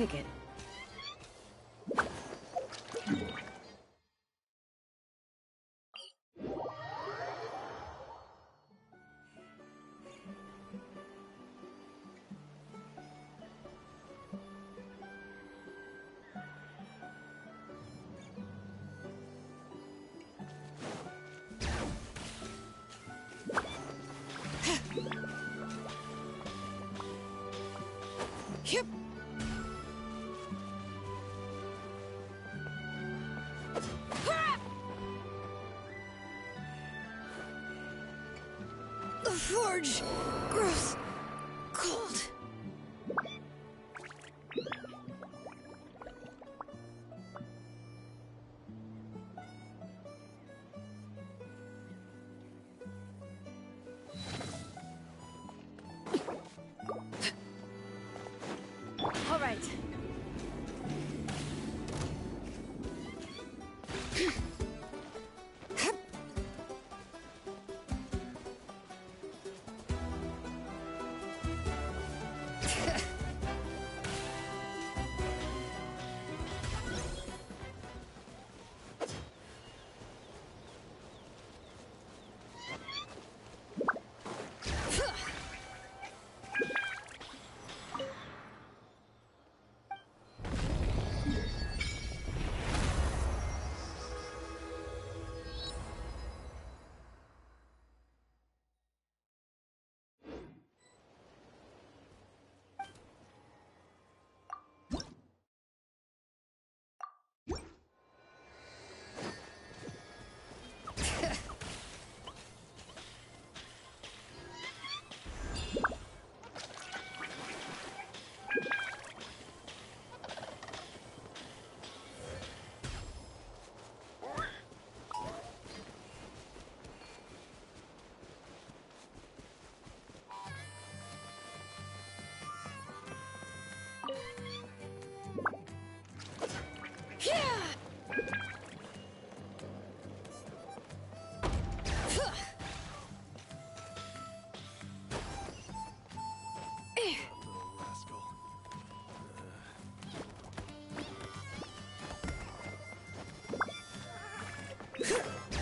ticket. Yep. The forge grows cold. All right.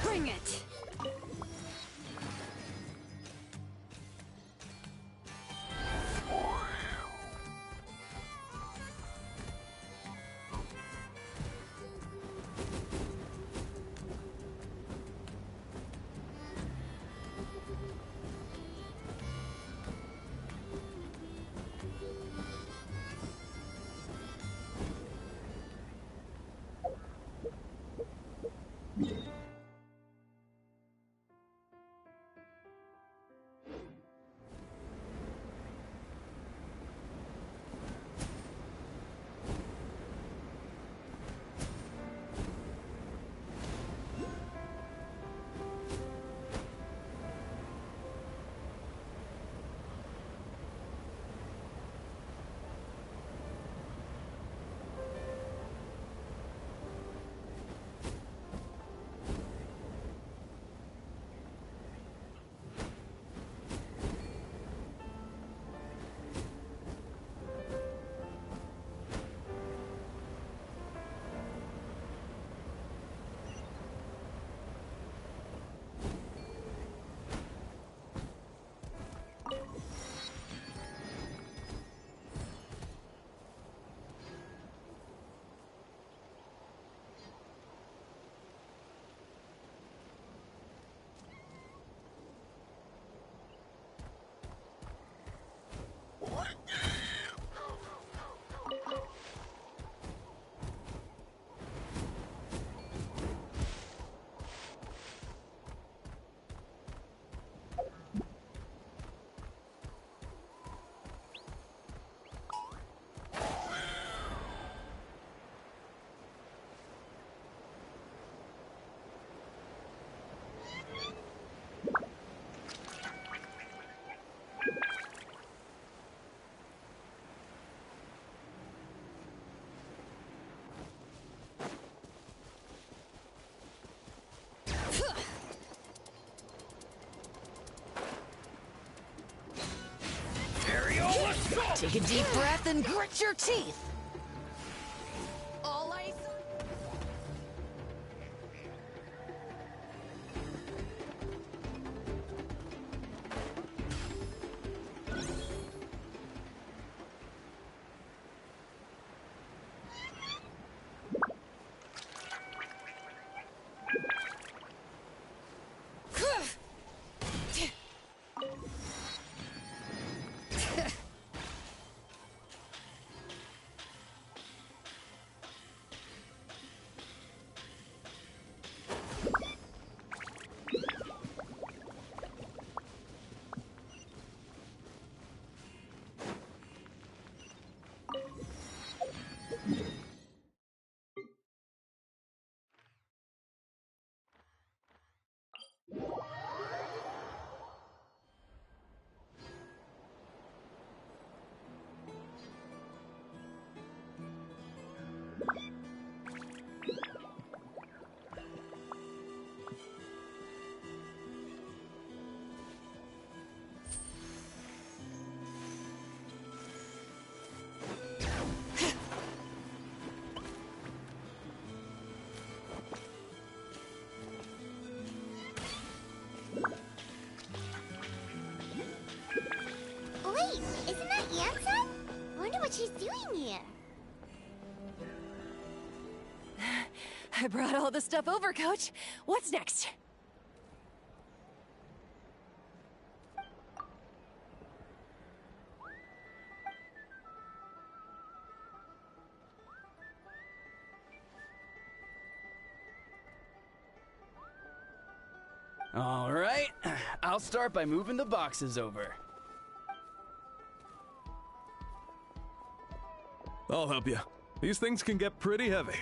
Bring it. Take a deep breath and grit your teeth. Wait, isn't that Yansan? Wonder what she's doing here. I brought all the stuff over, Coach. What's next? All right, I'll start by moving the boxes over. I'll help you. These things can get pretty heavy.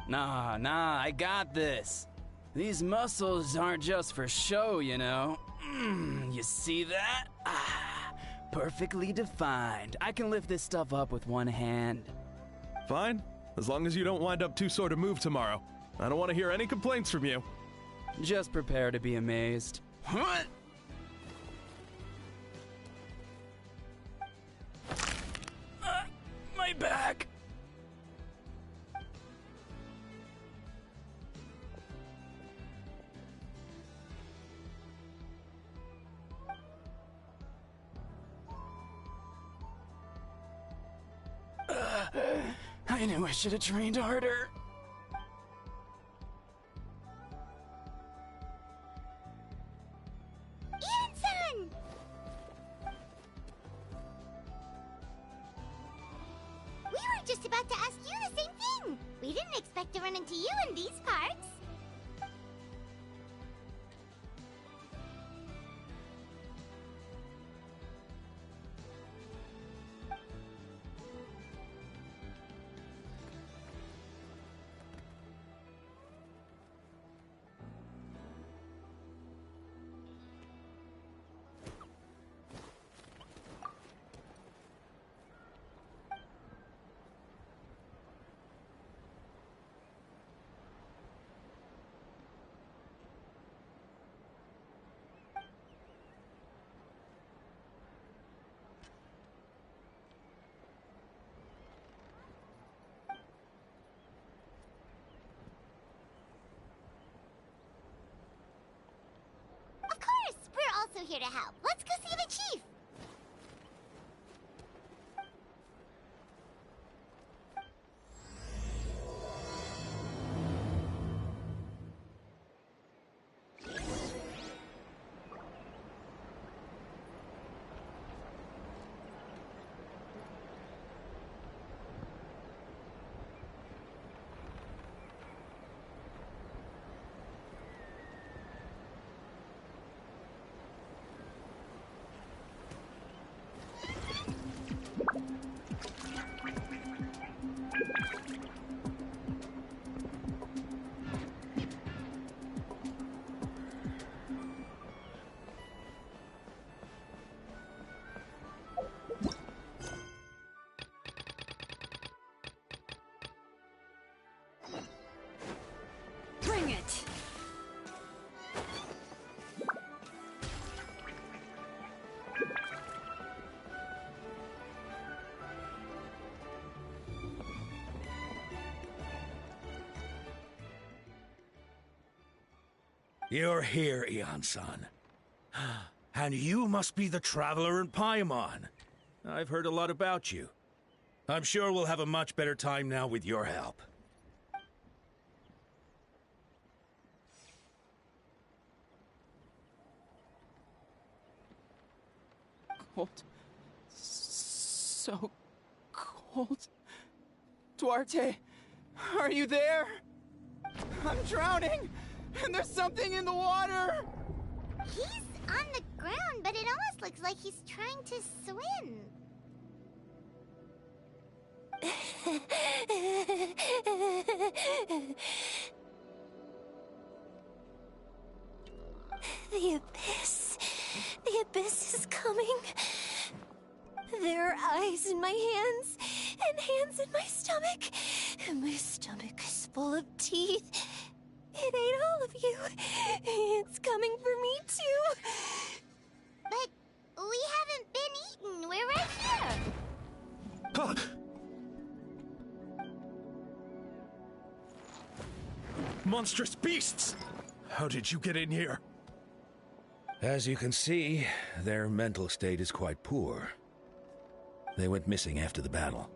Nah, I got this. These muscles aren't just for show, you know. You see that? Perfectly defined. I can lift this stuff up with one hand. Fine, as long as you don't wind up too sore to move tomorrow. I don't want to hear any complaints from you. Just prepare to be amazed. What? My back. I knew I should have trained harder. Yansan! We were just about to ask you the same thing. We didn't expect to run into you in these parts. Of course, we're also here to help. Let's go see the chief. Bring it! You're here, Ian-san. And you must be the traveler in Paimon. I've heard a lot about you. I'm sure we'll have a much better time now with your help. Cold. So cold. Duarte, are you there? I'm drowning, and there's something in the water! He's on the ground, but it almost looks like he's trying to swim. The abyss. The abyss is coming. There are eyes in my hands, and hands in my stomach. And my stomach is full of teeth. It ate all of you. It's coming for me, too. But we haven't been eaten. We're right here. Huh. Monstrous beasts! How did you get in here? As you can see, their mental state is quite poor. They went missing after the battle.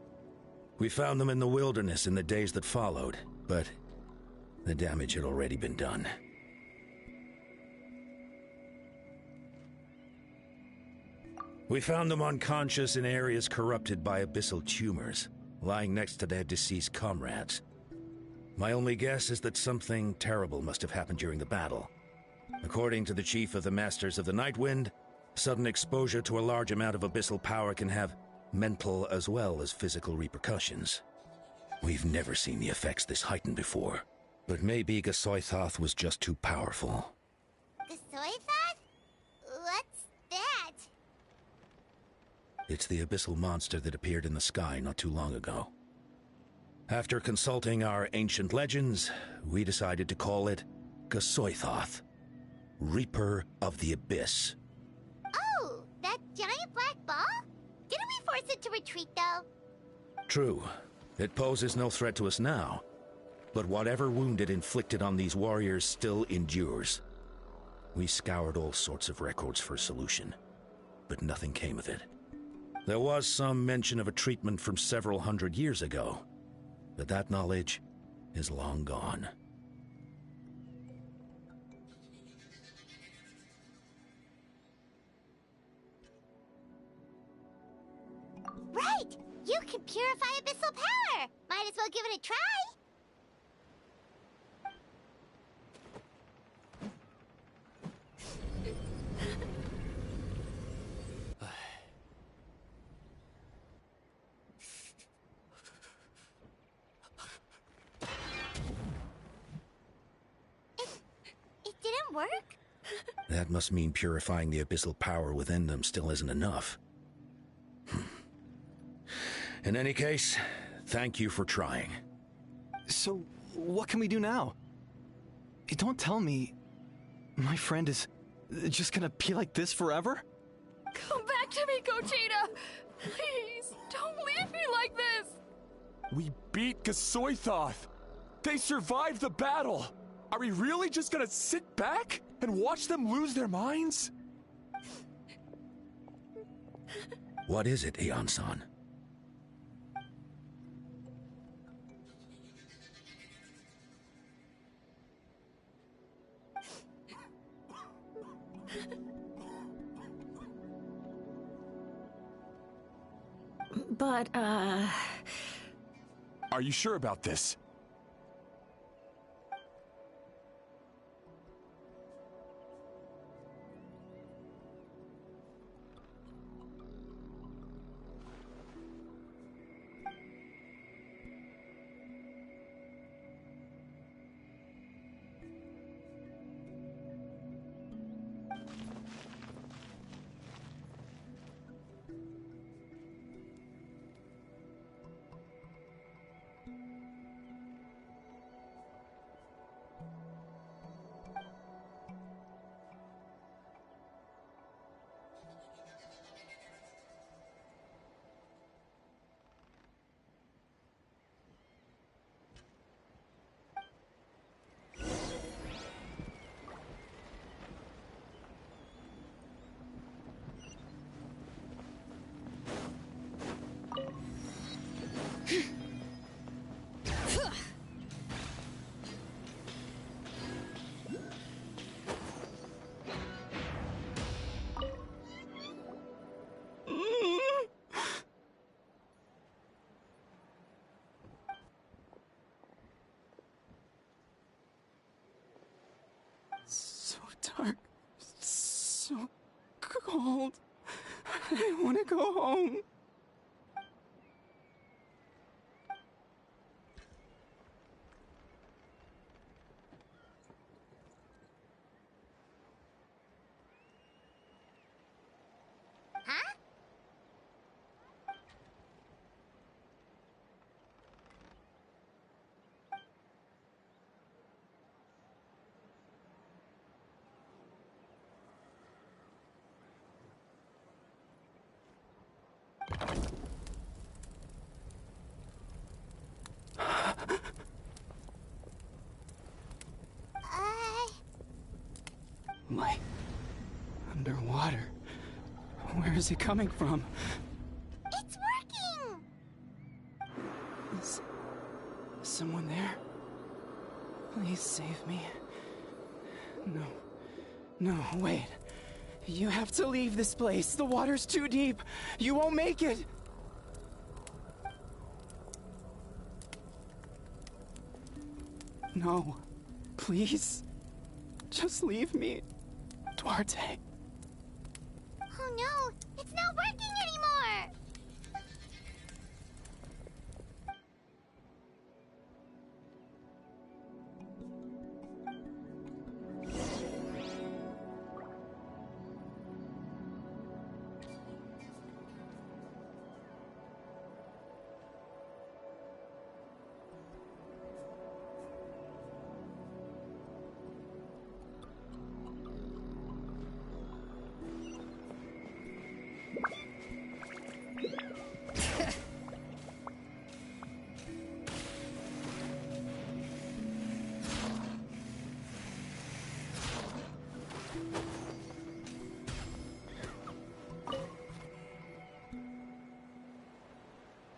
We found them in the wilderness in the days that followed, but the damage had already been done. We found them unconscious in areas corrupted by abyssal tumors, lying next to their deceased comrades. My only guess is that something terrible must have happened during the battle. According to the chief of the Masters of the Nightwind, sudden exposure to a large amount of abyssal power can have mental as well as physical repercussions. We've never seen the effects this heightened before, but maybe Gasoithoth was just too powerful. Gasoithoth? What's that? It's the abyssal monster that appeared in the sky not too long ago. After consulting our ancient legends, we decided to call it Gasoithoth, Reaper of the Abyss. Oh, that giant black ball? Didn't we force it to retreat, though? True. It poses no threat to us now, but whatever wound it inflicted on these warriors still endures. We scoured all sorts of records for a solution, but nothing came of it. There was some mention of a treatment from several hundred years ago, but that knowledge is long gone. Right! You can purify abyssal power! Might as well give it a try! It didn't work? That must mean purifying the abyssal power within them still isn't enough. In any case, thank you for trying. So, what can we do now? Don't tell me my friend is just gonna be like this forever? Come back to me, Gogeta! Please, don't leave me like this! We beat Gasoithoth! They survived the battle! Are we really just gonna sit back and watch them lose their minds? What is it, Aeon-san? But, Are you sure about this? So dark, so cold. I want to go home. Huh? Like, underwater. Where is he coming from? It's working! someone there? Please save me. No. No, wait. You have to leave this place. The water's too deep. You won't make it. No. Please. Just leave me. Duarte. Oh no, it's not working anymore!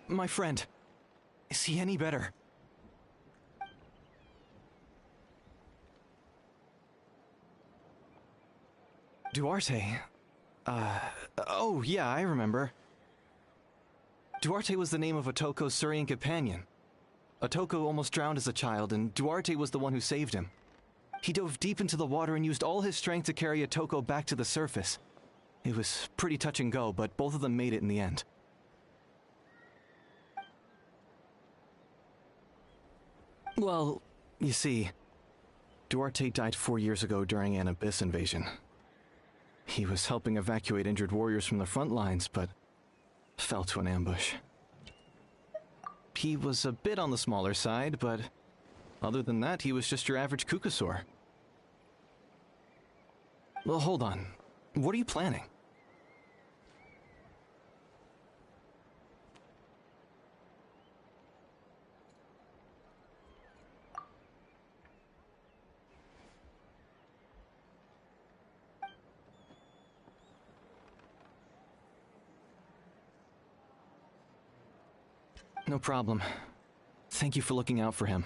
My friend. Is he any better? Duarte? Oh yeah, I remember. Duarte was the name of Otoko's Surian companion. Otoko almost drowned as a child, and Duarte was the one who saved him. He dove deep into the water and used all his strength to carry Otoko back to the surface. It was pretty touch and go, but both of them made it in the end. Well, you see, Duarte died 4 years ago during an Abyss invasion. He was helping evacuate injured warriors from the front lines, but fell to an ambush. He was a bit on the smaller side, but other than that, he was just your average Kukasaur. Well, hold on. What are you planning? No problem. Thank you for looking out for him.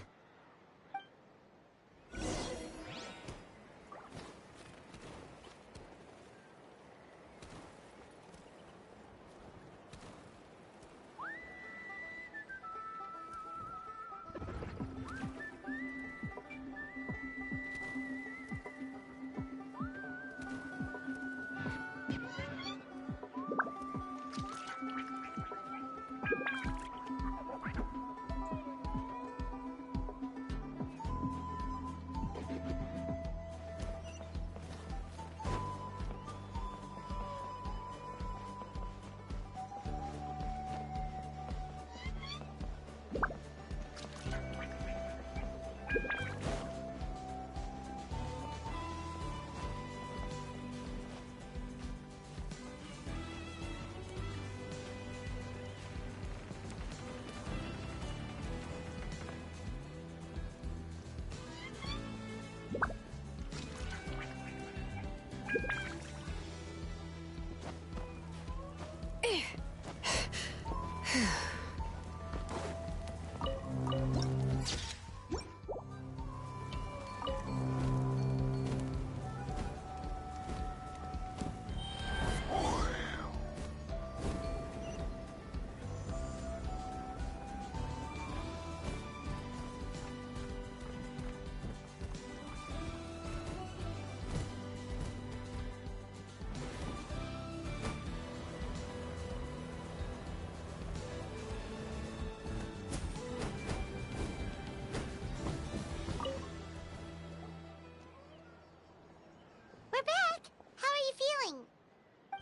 We're back! How are you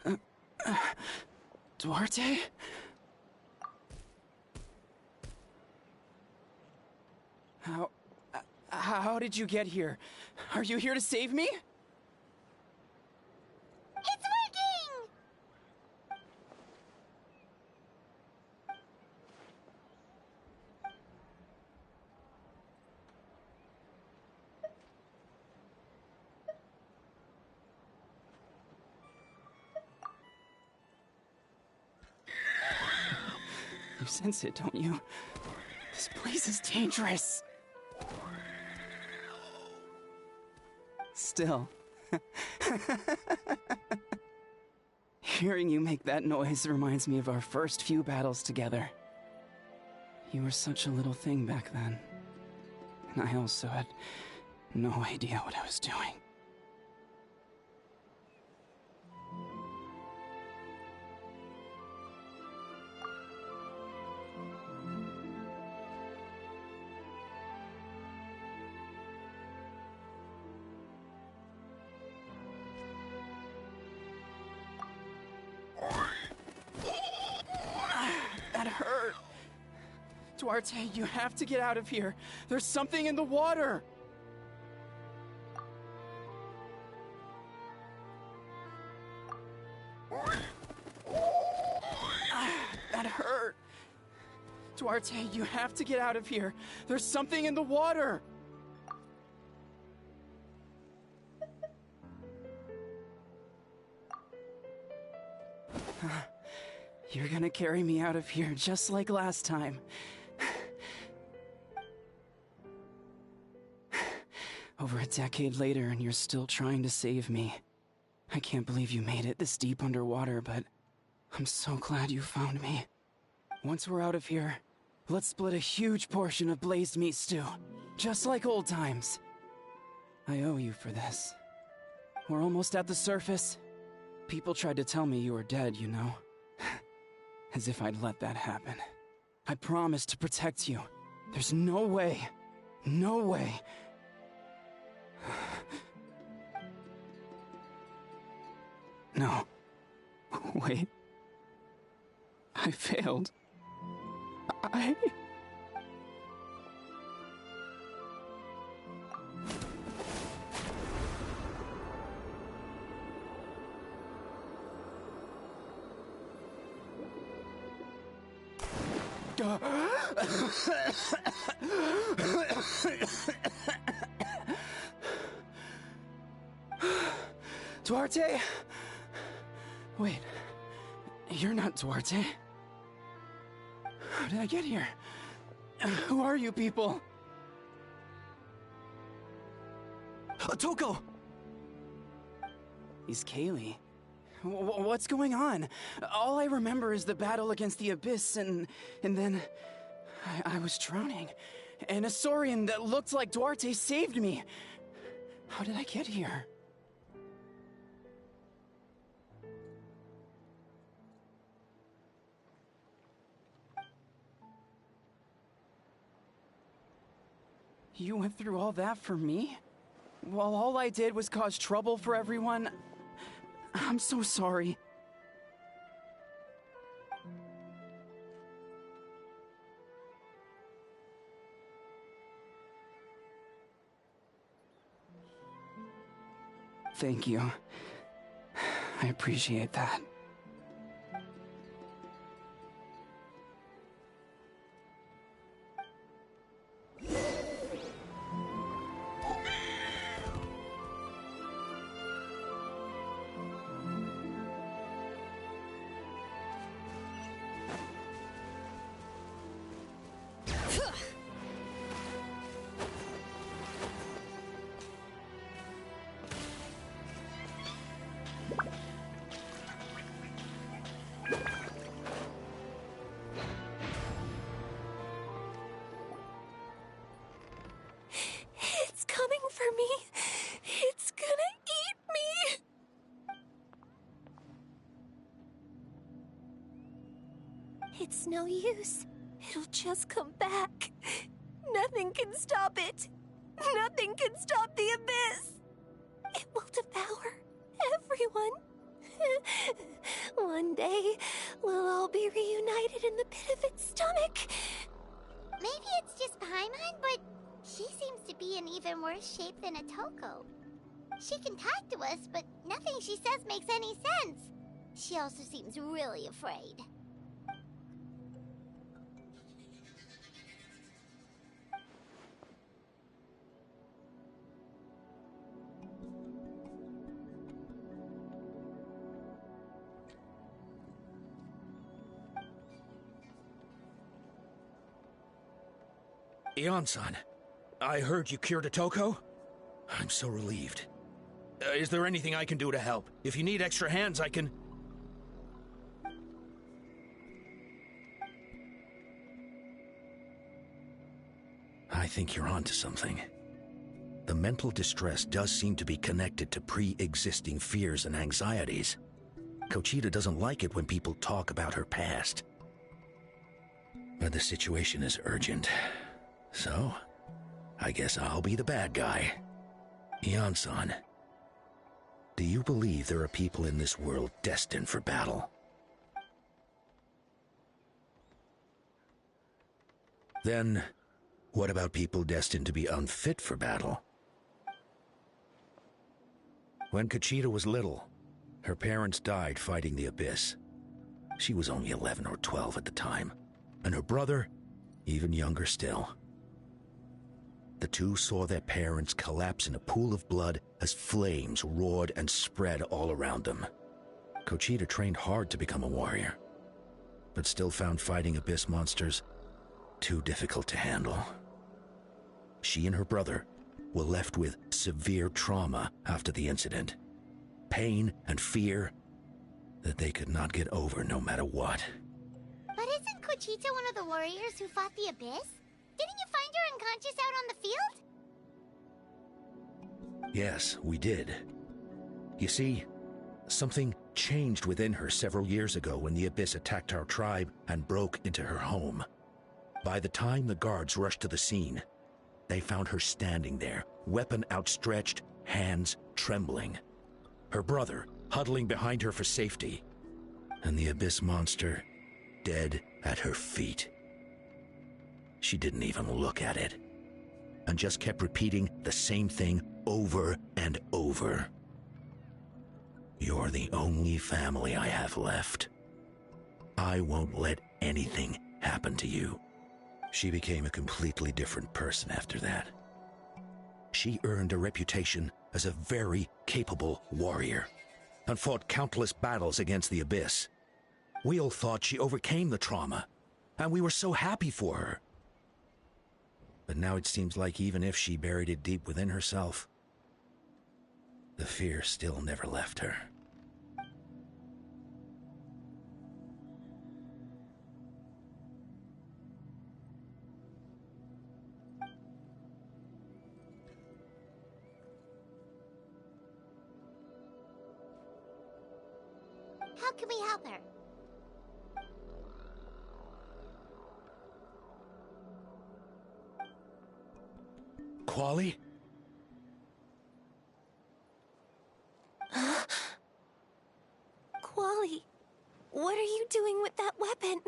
feeling? Duarte? How did you get here? Are you here to save me? It's working! You sense it, don't you? This place is dangerous. Still. Hearing you make that noise reminds me of our first few battles together. You were such a little thing back then. And I also had no idea what I was doing. That hurt. Duarte, you have to get out of here. There's something in the water. That hurt. Duarte, you have to get out of here. There's something in the water. You're gonna carry me out of here just like last time. Over a decade later, and you're still trying to save me. I can't believe you made it this deep underwater, but I'm so glad you found me. Once we're out of here, let's split a huge portion of blazed meat stew, just like old times. I owe you for this. We're almost at the surface. People tried to tell me you were dead, you know. As if I'd let that happen. I promised to protect you. There's no way. No way. No. Wait. I failed. Duarte? Wait, you're not Duarte. How did I get here? Who are you people? Toko! He's Kaylee. What's going on? All I remember is the battle against the Abyss, and then I was drowning. And a Saurian that looked like Duarte saved me. How did I get here? You went through all that for me? While all I did was cause trouble for everyone? I'm so sorry. Thank you. I appreciate that. It's coming for me. It's gonna eat me. It's no use. It'll just come back. Nothing can stop it. Nothing can stop the abyss. It will devour everyone. One day, we'll all be reunited in the pit of its stomach. Maybe it's just Paimon, but she seems to be in even worse shape than Atoko. She can talk to us, but nothing she says makes any sense. She also seems really afraid. Ion-san, I heard you cured a Toko? I'm so relieved. Is there anything I can do to help? If you need extra hands, I can... I think you're onto something. The mental distress does seem to be connected to pre-existing fears and anxieties. Kochita doesn't like it when people talk about her past. But the situation is urgent. So, I guess I'll be the bad guy. Ion-san, do you believe there are people in this world destined for battle? Then, what about people destined to be unfit for battle? When Kochita was little, her parents died fighting the Abyss. She was only 11 or 12 at the time, and her brother, even younger still. The two saw their parents collapse in a pool of blood as flames roared and spread all around them. Kochita trained hard to become a warrior, but still found fighting Abyss monsters too difficult to handle. She and her brother were left with severe trauma after the incident. Pain and fear that they could not get over no matter what. But isn't Kochita one of the warriors who fought the Abyss? Didn't you find her unconscious out on the field? Yes, we did. You see, something changed within her several years ago when the Abyss attacked our tribe and broke into her home. By the time the guards rushed to the scene, they found her standing there, weapon outstretched, hands trembling. Her brother huddling behind her for safety, and the Abyss monster dead at her feet. She didn't even look at it, and just kept repeating the same thing over and over. You're the only family I have left. I won't let anything happen to you. She became a completely different person after that. She earned a reputation as a very capable warrior, and fought countless battles against the Abyss. We all thought she overcame the trauma, and we were so happy for her. But now it seems like even if she buried it deep within herself, the fear still never left her. How can we help her? Quali? Quali, what are you doing with that weapon?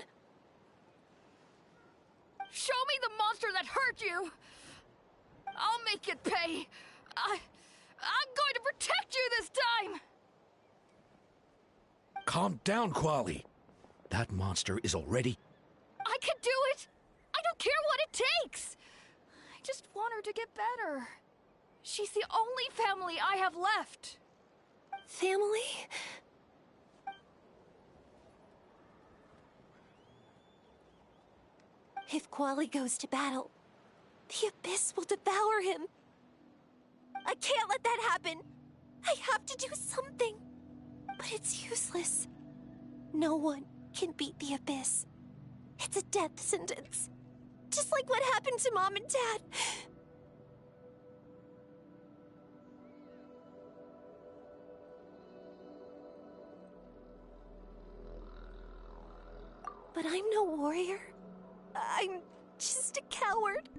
Show me the monster that hurt you! I'll make it pay! I'm going to protect you this time! Calm down, Quali. That monster is already... I can do it! I don't care what it takes! I just want her to get better. She's the only family I have left. Family? If Quali goes to battle, the Abyss will devour him. I can't let that happen. I have to do something. But it's useless. No one can beat the Abyss. It's a death sentence. Just like what happened to Mom and Dad. But I'm no warrior. I'm just a coward.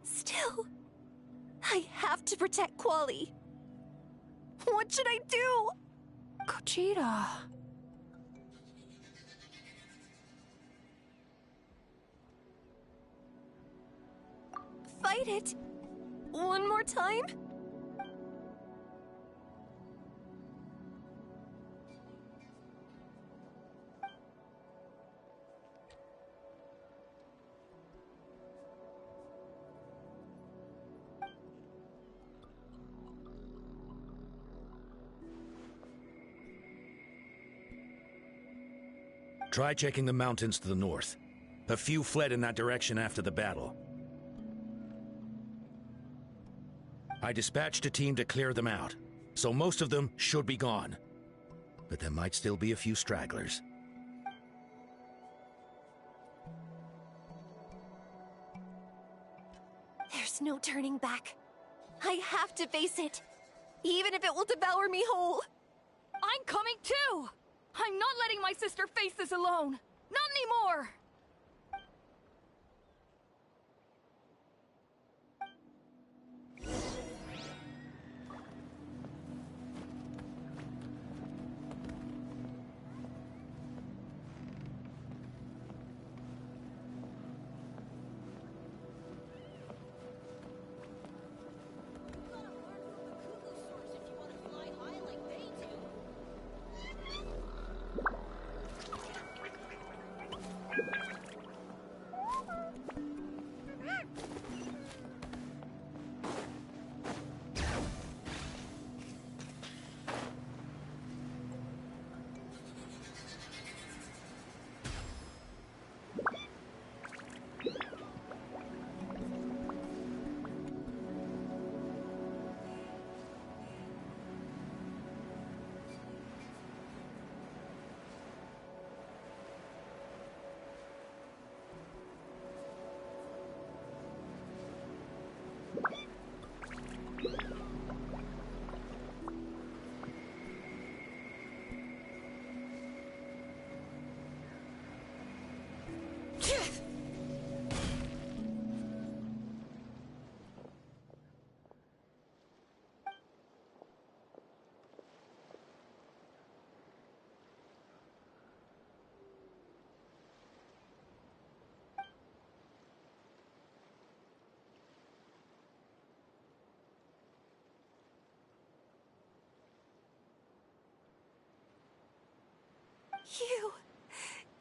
Still, I have to protect Quali. What should I do? Kochita. Fight it. One more time? Try checking the mountains to the north. A few fled in that direction after the battle. I dispatched a team to clear them out, so most of them should be gone. But there might still be a few stragglers. There's no turning back. I have to face it, even if it will devour me whole. I'm coming too! I'm not letting my sister face this alone! Not anymore!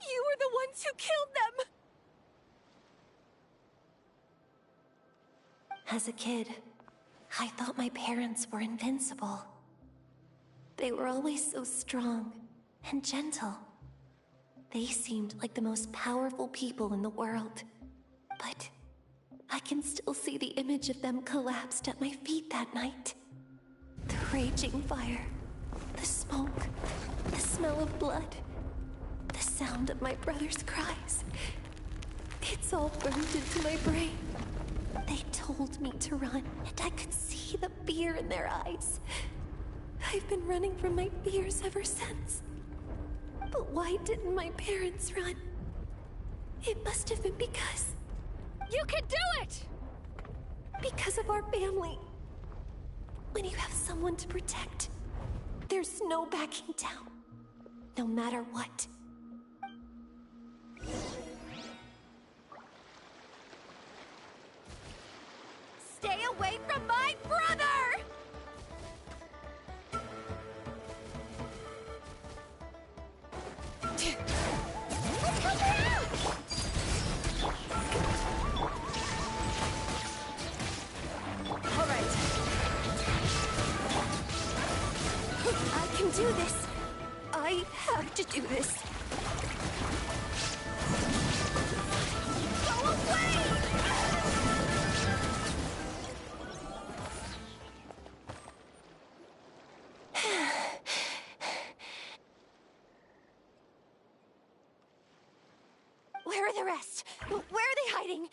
You were the ones who killed them! As a kid, I thought my parents were invincible. They were always so strong and gentle. They seemed like the most powerful people in the world. But I can still see the image of them collapsed at my feet that night. The raging fire, the smoke, the smell of blood, the sound of my brother's cries. It's all burned into my brain. They told me to run, and I could see the fear in their eyes. I've been running from my fears ever since. But why didn't my parents run? It must have been because... You can do it! Because of our family. When you have someone to protect, there's no backing down, no matter what. Stay away from my brother! Let's help her out! All right. I can do this. I have to do this. Go away! Where are the rest? Where are they hiding?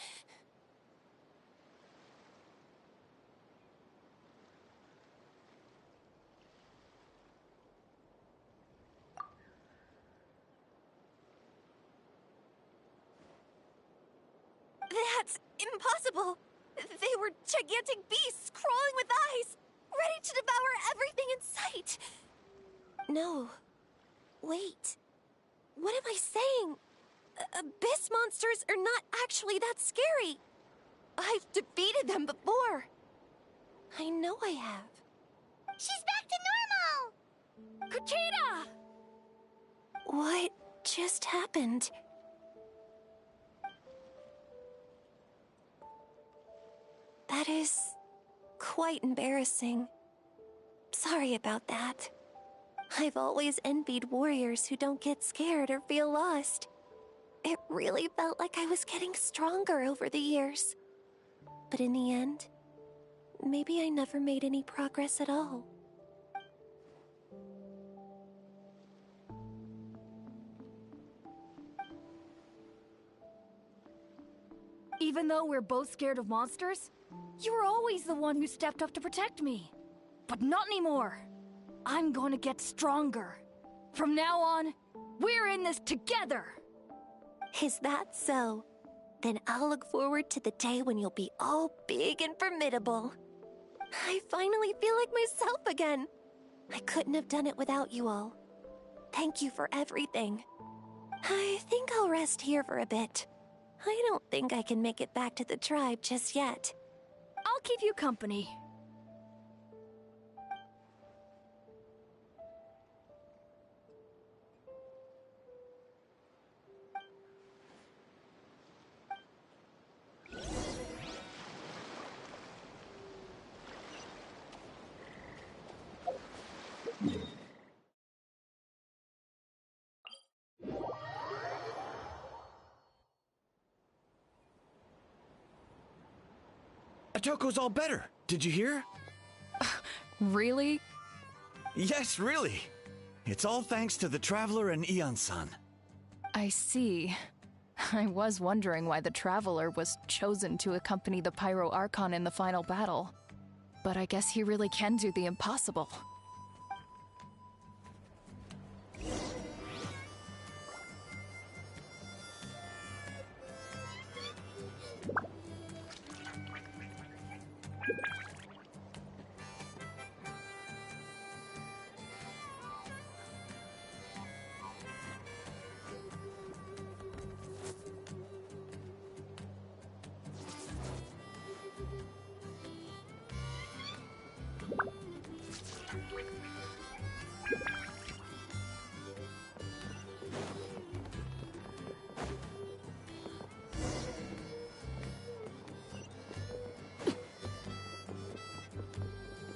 That's impossible! They were gigantic beasts crawling with eyes, ready to devour everything in sight! No. Wait. What am I saying? Abyss monsters are not actually that scary. I've defeated them before. I know I have. She's back to normal! Kuchita! What just happened? That is quite embarrassing. Sorry about that. I've always envied warriors who don't get scared or feel lost. It really felt like I was getting stronger over the years. But in the end, maybe I never made any progress at all. Even though we're both scared of monsters, you were always the one who stepped up to protect me. But not anymore. I'm going to get stronger. From now on, we're in this together! Is that so? Then I'll look forward to the day when you'll be all big and formidable. I finally feel like myself again. I couldn't have done it without you all. Thank you for everything. I think I'll rest here for a bit. I don't think I can make it back to the tribe just yet. I'll keep you company. Atoko's all better. Did you hear? Really? Yes, really. It's all thanks to the Traveler and Ian-san. I see. I was wondering why the Traveler was chosen to accompany the Pyro Archon in the final battle. But I guess he really can do the impossible.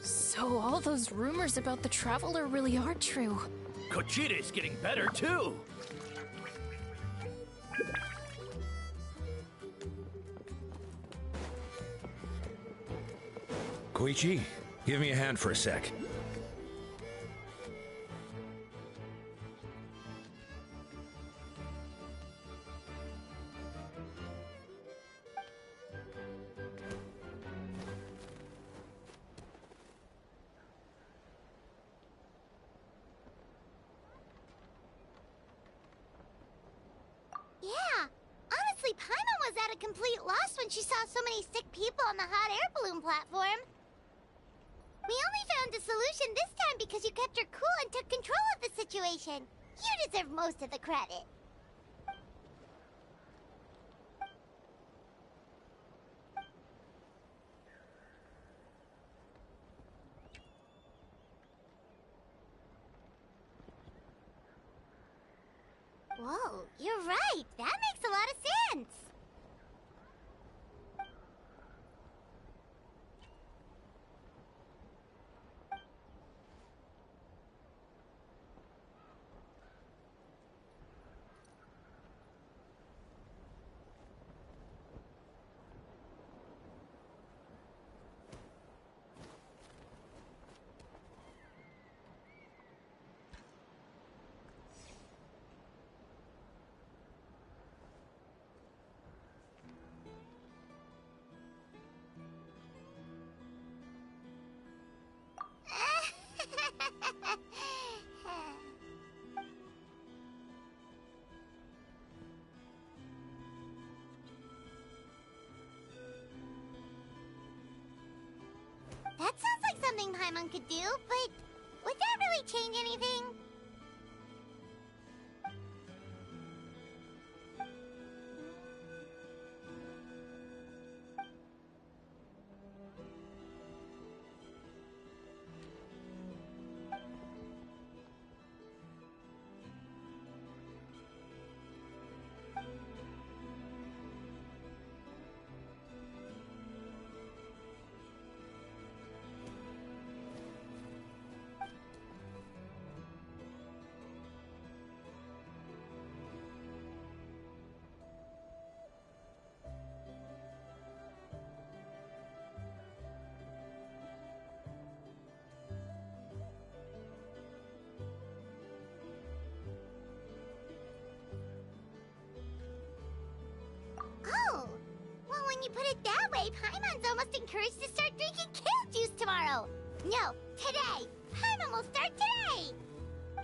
So all those rumors about the Traveler really are true. Kochide's getting better, too! Koichi, give me a hand for a sec. Yeah, honestly, Paimon was at a complete loss when she saw so many sick people on the hot air balloon platform. We only found a solution this time because you kept your cool and took control of the situation. You deserve most of the credit. Whoa, you're right. That makes a lot of sense. That sounds like something Paimon could do, but would that really change anything? put it that way, Paimon's almost encouraged to start drinking kale juice tomorrow. No, today. Paimon will start today.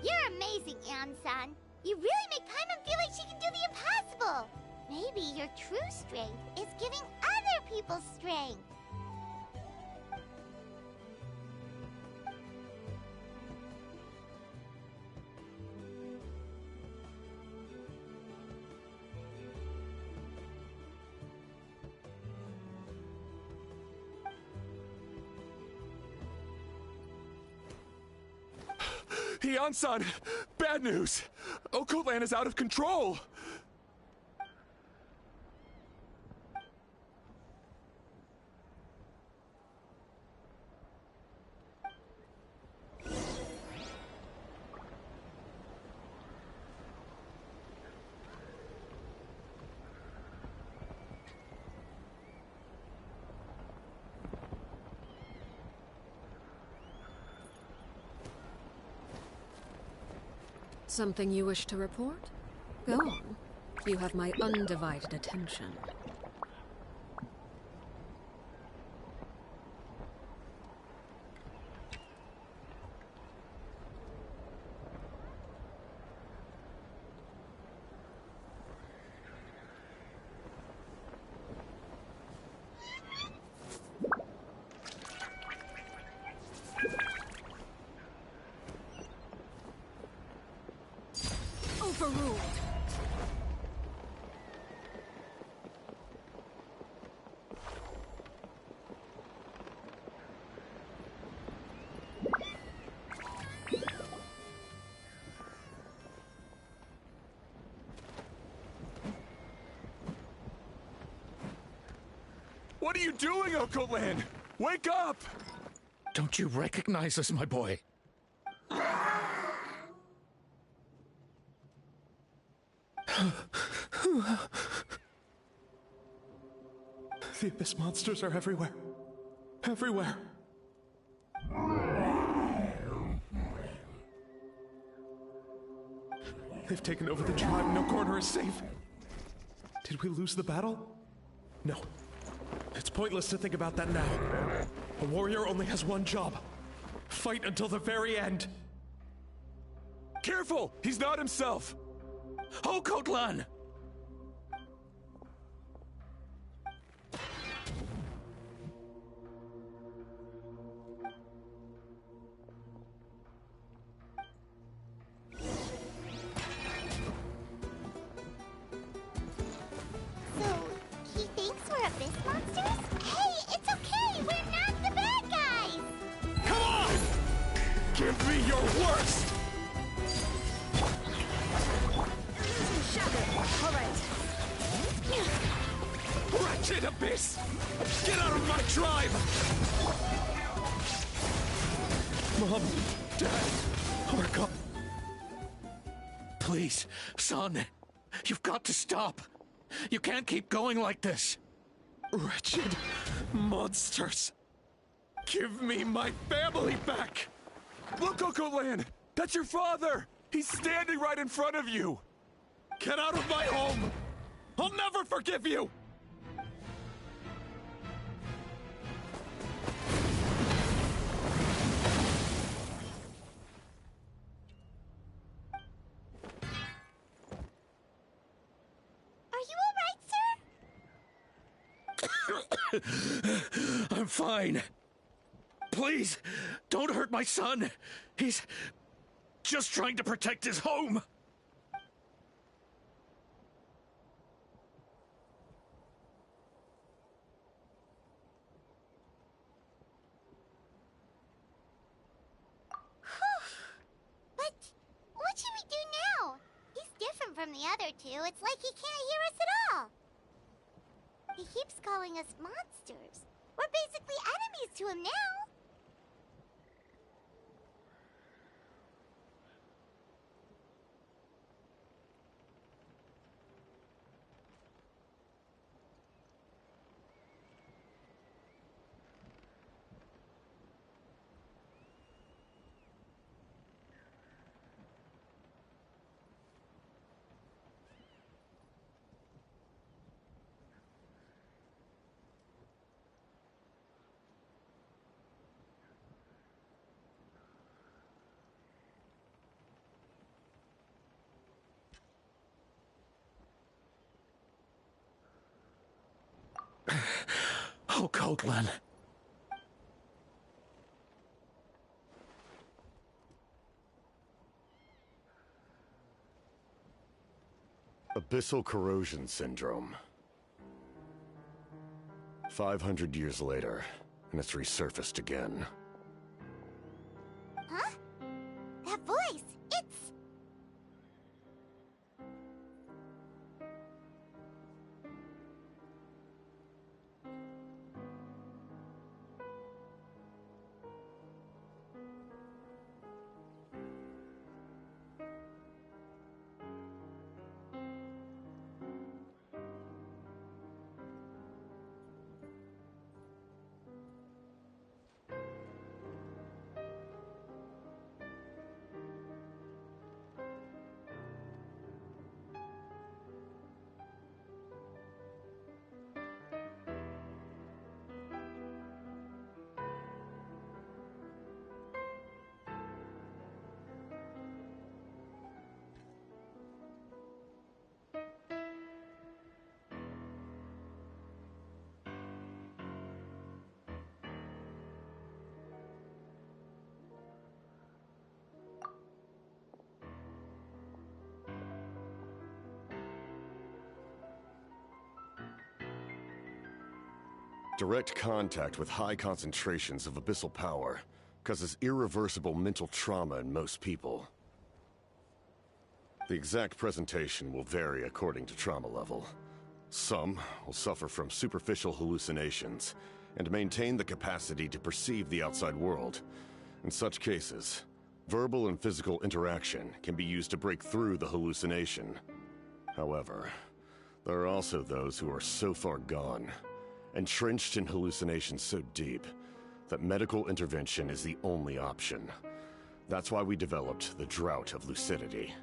You're amazing, Ansan. You really make Paimon feel like she can do the impossible. Maybe your true strength is giving other people strength. Hyan-san, bad news. Okoland is out of control. Something you wish to report? Go on. You have my undivided attention. Overruled. What are you doing, Okoland? Wake up! Don't you recognize us, my boy? The Abyss monsters are everywhere. Everywhere. They've taken over the tribe. No corner is safe. Did we lose the battle? No. It's pointless to think about that now. A warrior only has one job. Fight until the very end. Careful! He's not himself! Okotlan! So, he thinks we're Abyss monsters? Hey, it's okay! We're not the bad guys! Come on! Give me your worst! All right. Wretched Abyss! Get out of my tribe! Mom, Dad, are gone. Please, son. You've got to stop. You can't keep going like this. Wretched monsters. Give me my family back! Look, Okoland! That's your father! He's standing right in front of you! Get out of my home! I'll never forgive you! Are you alright, sir? I'm fine. Please, don't hurt my son. He's just trying to protect his home. But what should we do now? He's different from the other two. It's like he can't hear us at all. He keeps calling us monsters. We're basically enemies to him now. Oh, Coatlan. Abyssal corrosion syndrome. 500 years later, and it's resurfaced again. Huh? That voice! It's... Direct contact with high concentrations of abyssal power causes irreversible mental trauma in most people. The exact presentation will vary according to trauma level. Some will suffer from superficial hallucinations and maintain the capacity to perceive the outside world. In such cases, verbal and physical interaction can be used to break through the hallucination. However, there are also those who are so far gone, entrenched in hallucinations so deep, that medical intervention is the only option. That's why we developed the Drought of Lucidity.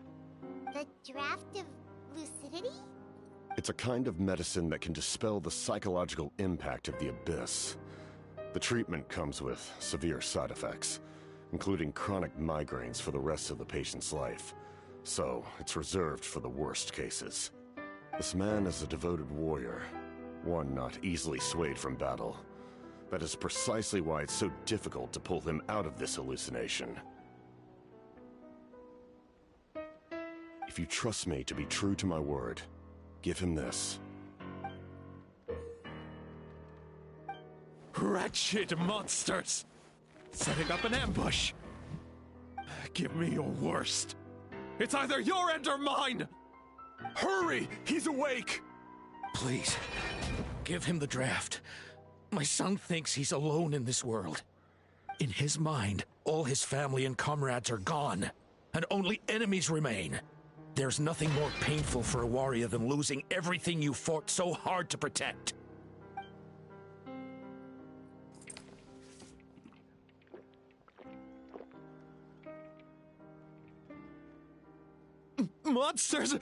The Draft of Lucidity? It's a kind of medicine that can dispel the psychological impact of the Abyss. The treatment comes with severe side effects, including chronic migraines for the rest of the patient's life. So, it's reserved for the worst cases. This man is a devoted warrior, one not easily swayed from battle. That is precisely why it's so difficult to pull him out of this hallucination. If you trust me to be true to my word, give him this. Wretched monsters! Setting up an ambush! Give me your worst. It's either your end or mine! Hurry! He's awake! Please, give him the draft. My son thinks he's alone in this world. In his mind, all his family and comrades are gone, and only enemies remain. There's nothing more painful for a warrior than losing everything you fought so hard to protect. Monsters!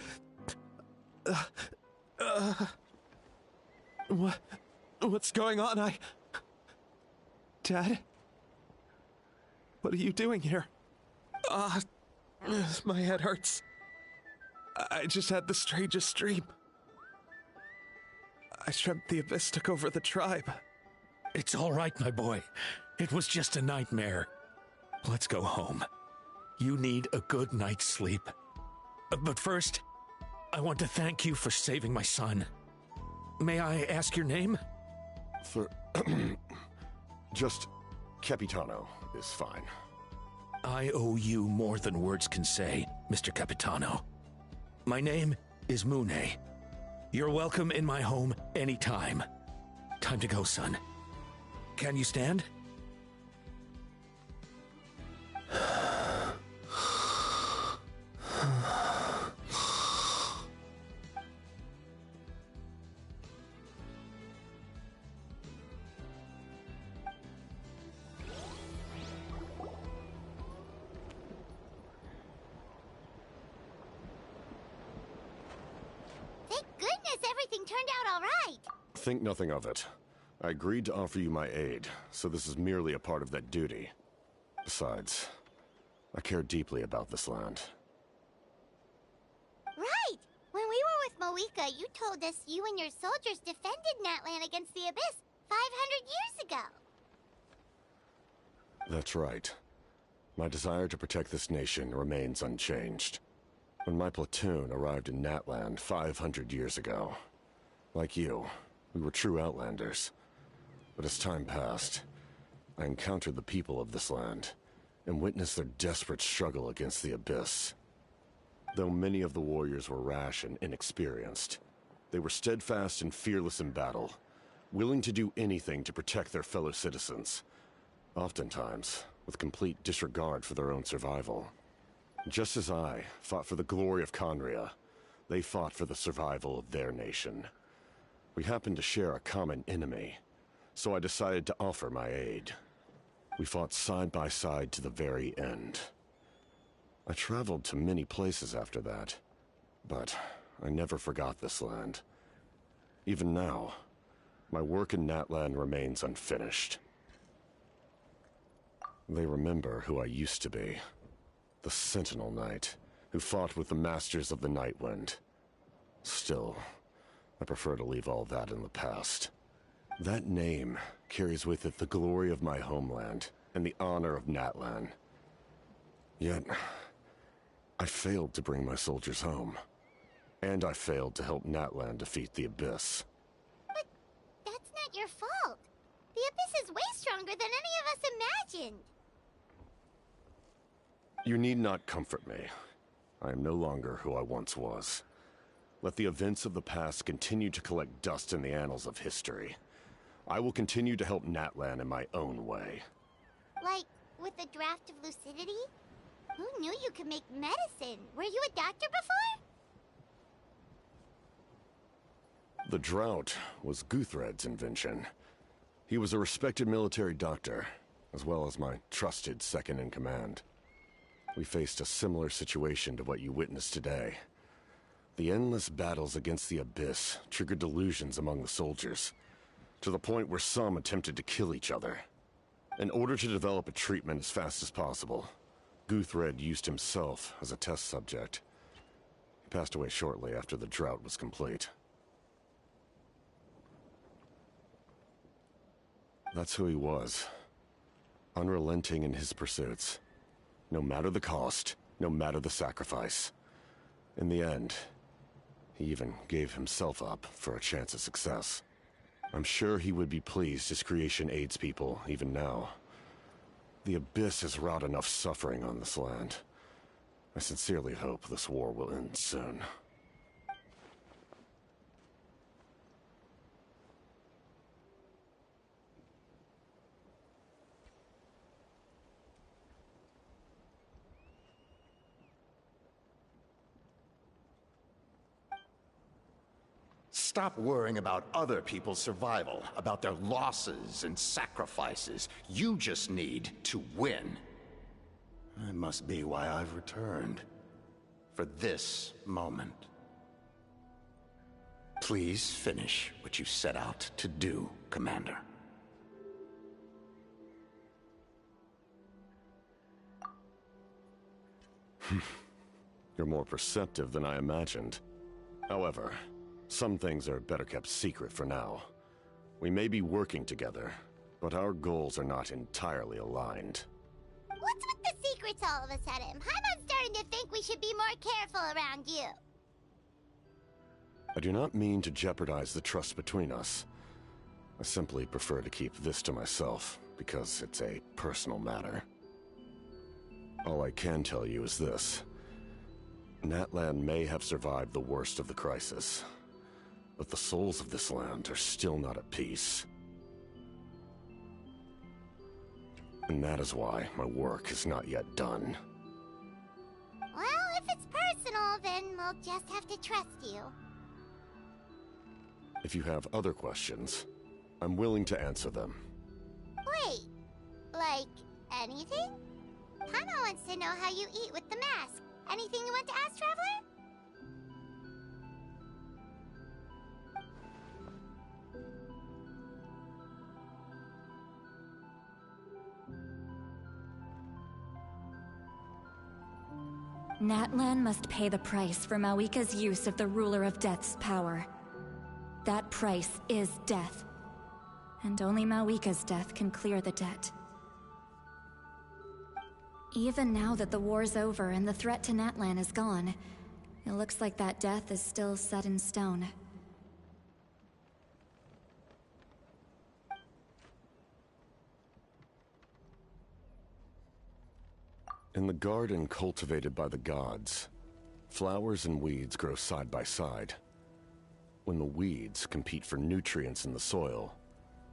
What's going on? Dad? What are you doing here? My head hurts. I just had the strangest dream. I dreamt the Abyss took over the tribe. It's all right, my boy. It was just a nightmare. Let's go home. You need a good night's sleep. But first, I want to thank you for saving my son. May I ask your name? Just Capitano is fine. I owe you more than words can say, Mr. Capitano. My name is Mune. You're welcome in my home anytime. Time to go, son. Can you stand? Thank goodness everything turned out all right. Think nothing of it. I agreed to offer you my aid, so this is merely a part of that duty. Besides, I care deeply about this land. Right! When we were with Moika, you told us you and your soldiers defended Natlan against the Abyss. 500 years ago. That's right. My desire to protect this nation remains unchanged. When my platoon arrived in Natland 500 years ago, like you, we were true outlanders. But as time passed, I encountered the people of this land and witnessed their desperate struggle against the Abyss. Though many of the warriors were rash and inexperienced, they were steadfast and fearless in battle, willing to do anything to protect their fellow citizens, oftentimes with complete disregard for their own survival. Just as I fought for the glory of Conria, they fought for the survival of their nation. We happened to share a common enemy, so I decided to offer my aid. We fought side by side to the very end. I traveled to many places after that, but I never forgot this land. Even now, my work in Natland remains unfinished. They remember who I used to be. The Sentinel Knight, who fought with the Masters of the Nightwind. Still, I prefer to leave all that in the past. That name carries with it the glory of my homeland and the honor of Natlan. Yet, I failed to bring my soldiers home. And I failed to help Natlan defeat the Abyss. But that's not your fault. The Abyss is way stronger than any of us imagined. You need not comfort me. I am no longer who I once was. Let the events of the past continue to collect dust in the annals of history. I will continue to help Natlan in my own way. Like, with the draft of lucidity? Who knew you could make medicine? Were you a doctor before? The drought was Guthred's invention. He was a respected military doctor, as well as my trusted second-in-command. We faced a similar situation to what you witnessed today. The endless battles against the Abyss triggered delusions among the soldiers, to the point where some attempted to kill each other. In order to develop a treatment as fast as possible, Guthred used himself as a test subject. He passed away shortly after the drought was complete. That's who he was. Unrelenting in his pursuits. No matter the cost, no matter the sacrifice. In the end, he even gave himself up for a chance at success. I'm sure he would be pleased his creation aids people even now. The Abyss has wrought enough suffering on this land. I sincerely hope this war will end soon. Stop worrying about other people's survival, about their losses and sacrifices. You just need to win. That must be why I've returned. For this moment. Please finish what you set out to do, Commander. You're more perceptive than I imagined. However, some things are better kept secret for now. We may be working together, but our goals are not entirely aligned. What's with the secrets all of a sudden? I'm starting to think we should be more careful around you. I do not mean to jeopardize the trust between us. I simply prefer to keep this to myself, because it's a personal matter. All I can tell you is this. Natlan may have survived the worst of the crisis, but the souls of this land are still not at peace. And that is why my work is not yet done. Well, if it's personal, then we'll just have to trust you. If you have other questions, I'm willing to answer them. Wait, like anything? Hana wants to know how you eat with the mask. Anything you want to ask, Traveler? Natlan must pay the price for Mawika's use of the Ruler of Death's power. That price is death. And only Mawika's death can clear the debt. Even now that the war's over and the threat to Natlan is gone, it looks like that death is still set in stone. In the garden cultivated by the gods, flowers and weeds grow side by side. When the weeds compete for nutrients in the soil,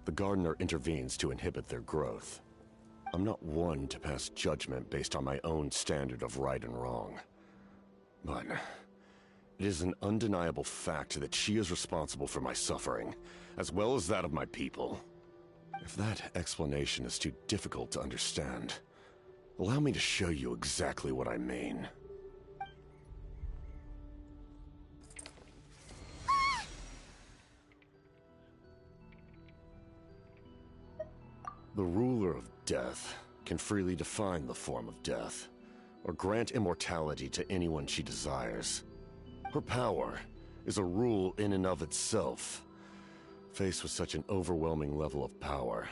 the gardener intervenes to inhibit their growth. I'm not one to pass judgment based on my own standard of right and wrong. But it is an undeniable fact that she is responsible for my suffering, as well as that of my people. If that explanation is too difficult to understand, allow me to show you exactly what I mean. The ruler of death can freely define the form of death, or grant immortality to anyone she desires. Her power is a rule in and of itself. Faced with such an overwhelming level of power,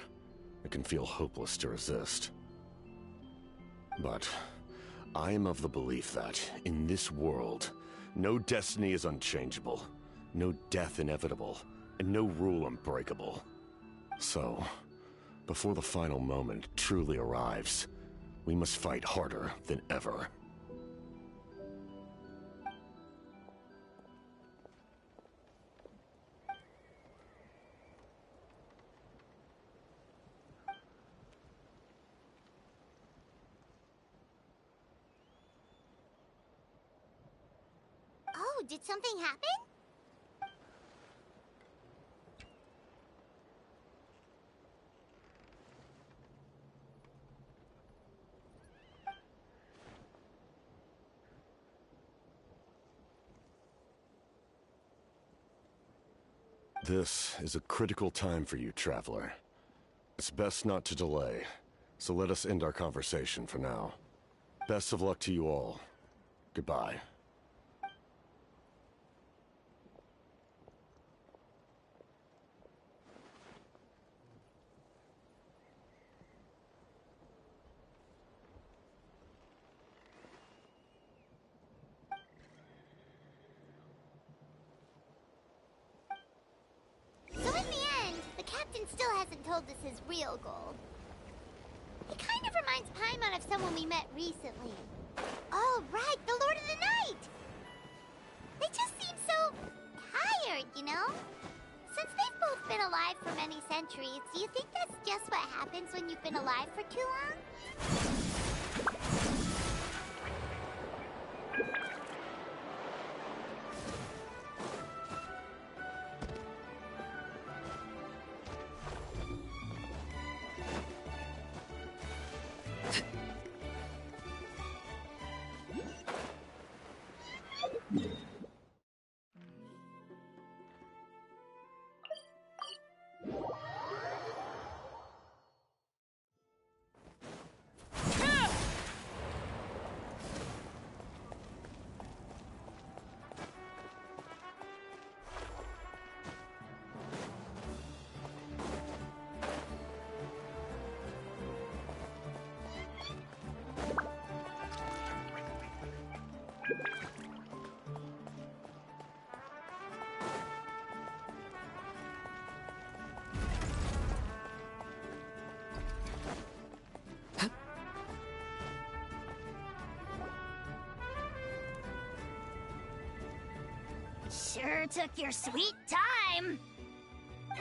it can feel hopeless to resist. But I am of the belief that, in this world, no destiny is unchangeable, no death inevitable, and no rule unbreakable. So, before the final moment truly arrives, we must fight harder than ever. Oh, did something happen? This is a critical time for you, Traveler. It's best not to delay, so let us end our conversation for now. Best of luck to you all. Goodbye. So in the end, the captain still hasn't told us his real goal. He kind of reminds Paimon of someone we met recently. Oh, right, the Lord of the Night! They just seem so tired, you know? Since they've both been alive for many centuries, do you think that's just what happens when you've been alive for too long? Sure took your sweet time!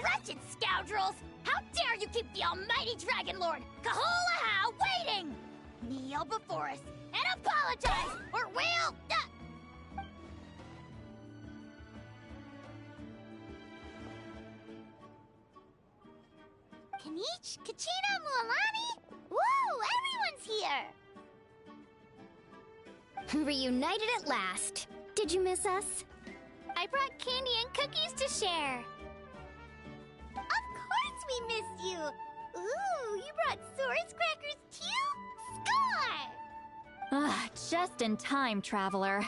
Wretched scoundrels! How dare you keep the almighty Dragon Lord, Kahulaha, waiting! Kneel before us and apologize, or we'll... Kanich, Kachina, Mualani? Woo, everyone's here! Reunited at last. Did you miss us? I brought candy and cookies to share. Of course we missed you! Ooh, you brought Source Crackers too? Score! Ah, just in time, Traveler.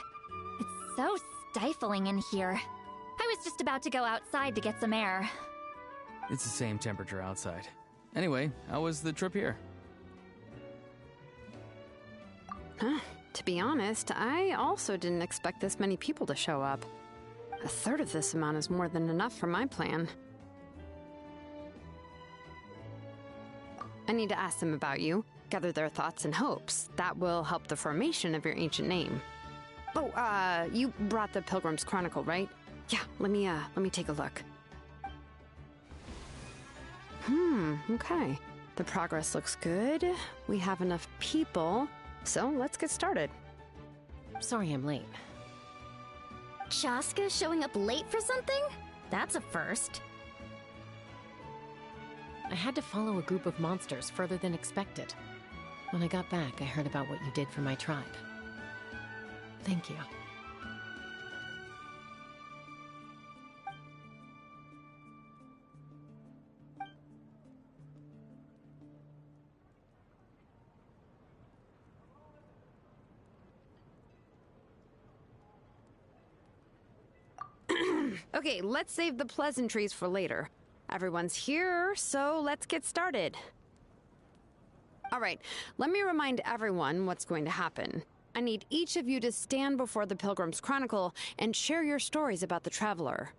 It's so stifling in here. I was just about to go outside to get some air. It's the same temperature outside. Anyway, how was the trip here? To be honest, I also didn't expect this many people to show up. A third of this amount is more than enough for my plan. I need to ask them about you, gather their thoughts and hopes. That will help the formation of your ancient name. Oh, you brought the Pilgrim's Chronicle, right? Yeah, let me take a look. Okay. The progress looks good. We have enough people, so let's get started. Sorry I'm late. Chaska showing up late for something? That's a first. I had to follow a group of monsters further than expected. When I got back, I heard about what you did for my tribe. Thank you. Okay, let's save the pleasantries for later. Everyone's here, so let's get started. All right, let me remind everyone what's going to happen. I need each of you to stand before the Pilgrim's Chronicle and share your stories about the Traveler.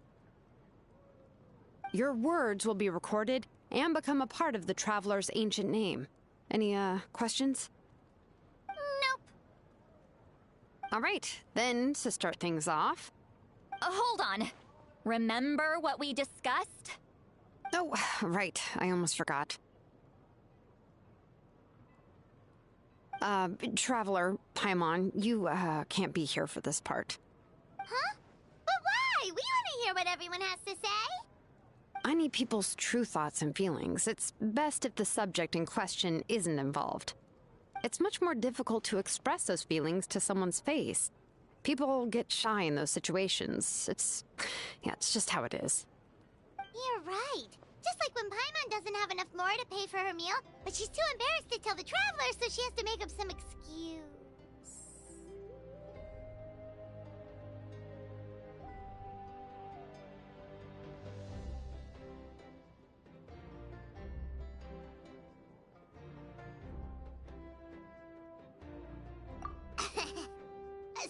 Your words will be recorded and become a part of the Traveler's ancient name. Any, questions? Nope. All right, then, to start things off... Hold on. Remember what we discussed? Oh, right. I almost forgot. Traveler, Paimon, you, can't be here for this part. Huh? But why? We want to hear what everyone has to say. I need people's true thoughts and feelings. It's best if the subject in question isn't involved. It's much more difficult to express those feelings to someone's face. People get shy in those situations. It's just how it is. You're right. Just like when Paimon doesn't have enough more to pay for her meal, but she's too embarrassed to tell the Traveler, so she has to make up some excuse.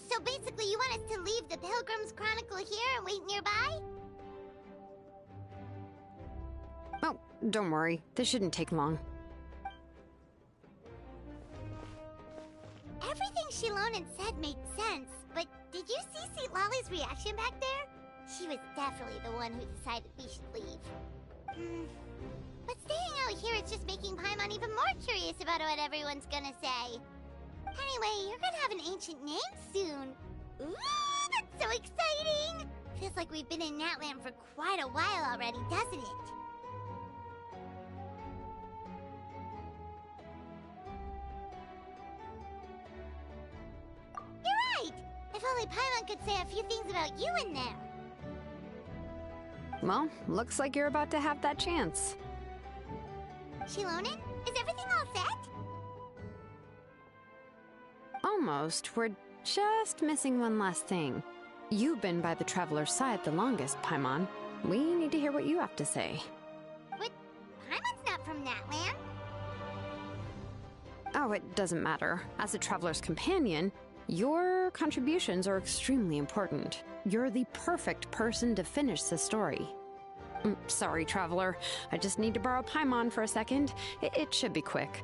So basically you want us to leave the Pilgrim's Chronicle here and wait nearby? Oh, don't worry. This shouldn't take long. Everything Shilonen said made sense, but did you see St. Lolly's reaction back there? She was definitely the one who decided we should leave. But staying out here is just making Paimon even more curious about what everyone's gonna say. Anyway, you're gonna have an ancient name soon. Ooh, that's so exciting! Feels like we've been in Natland for quite a while already, doesn't it? You're right! If only Paimon could say a few things about you in there. Well, looks like you're about to have that chance. Shilonen, is everything all set? Almost. We're just missing one last thing. You've been by the Traveler's side the longest, Paimon. We need to hear what you have to say. But Paimon's not from Natland. Oh, it doesn't matter. As a Traveler's companion, your contributions are extremely important. You're the perfect person to finish the story. Sorry, Traveler. I just need to borrow Paimon for a second. It should be quick.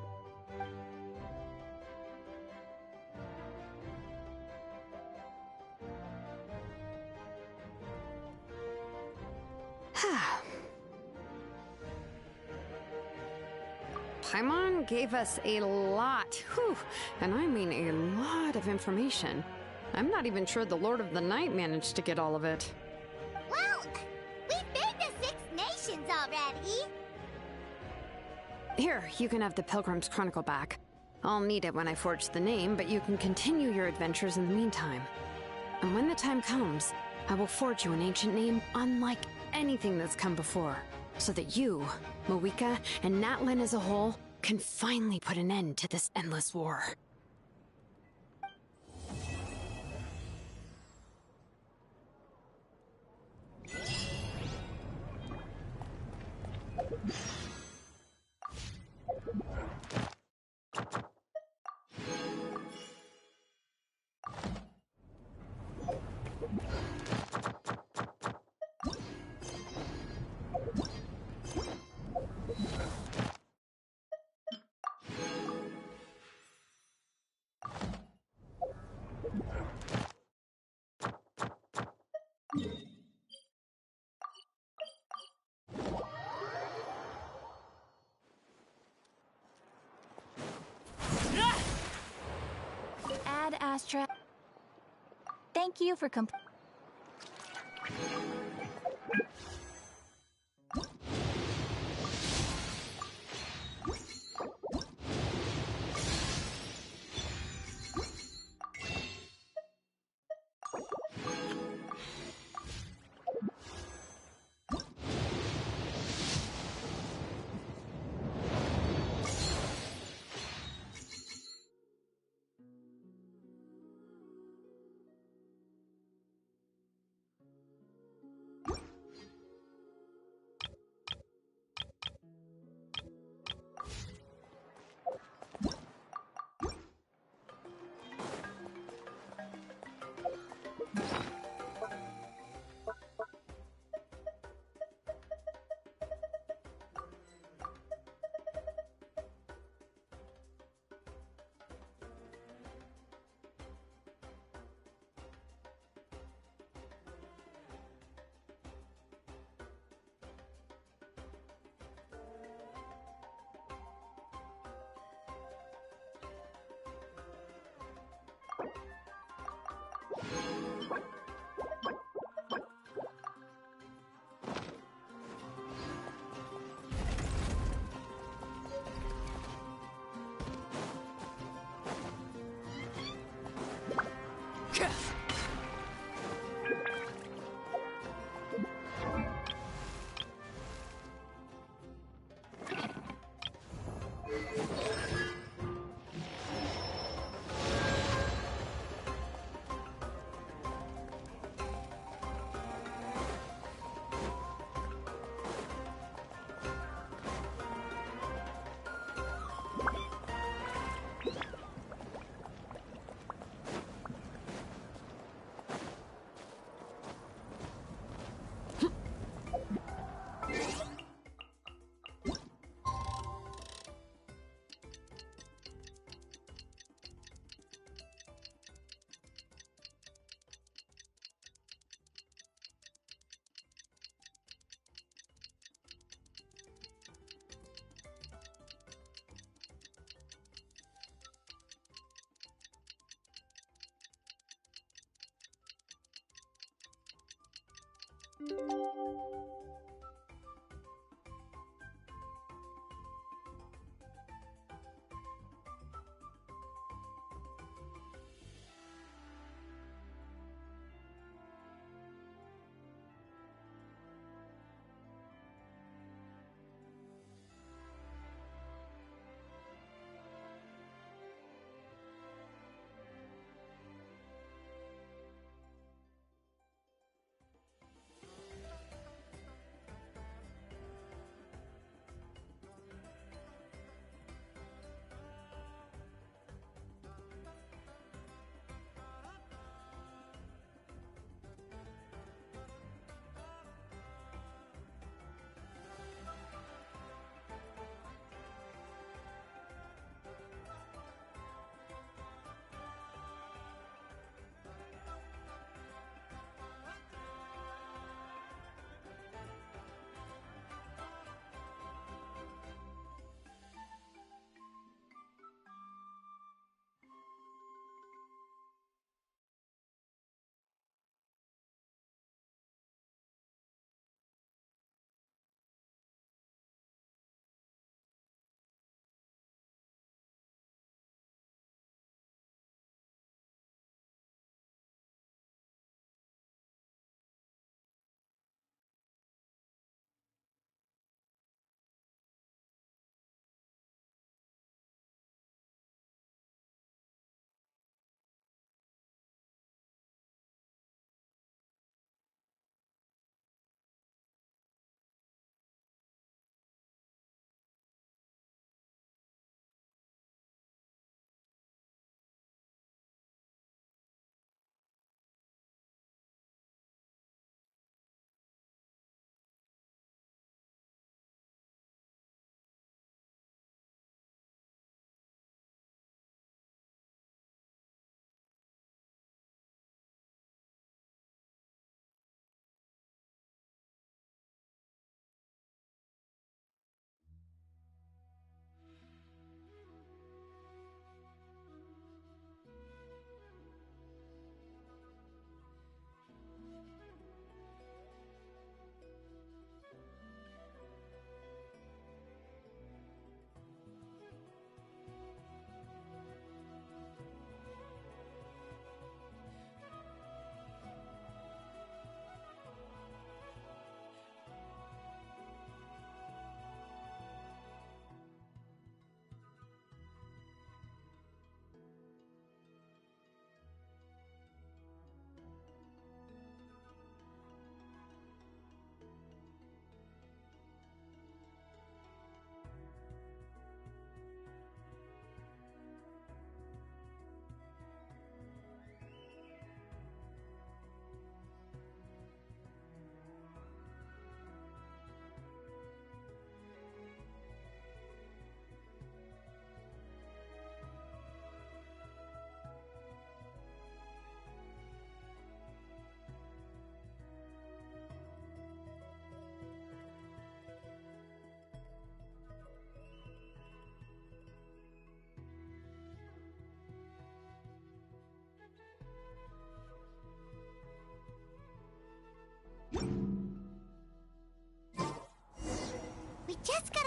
Paimon gave us a lot, and I mean a lot of information. I'm not even sure the Lord of the Night managed to get all of it. Well, we've made the 6 nations already. Here, you can have the Pilgrim's Chronicle back. I'll need it when I forge the name, but you can continue your adventures in the meantime. And when the time comes, I will forge you an ancient name unlike anything that's come before, so that you, Moika, and Natlan as a whole can finally put an end to this endless war. Thank you for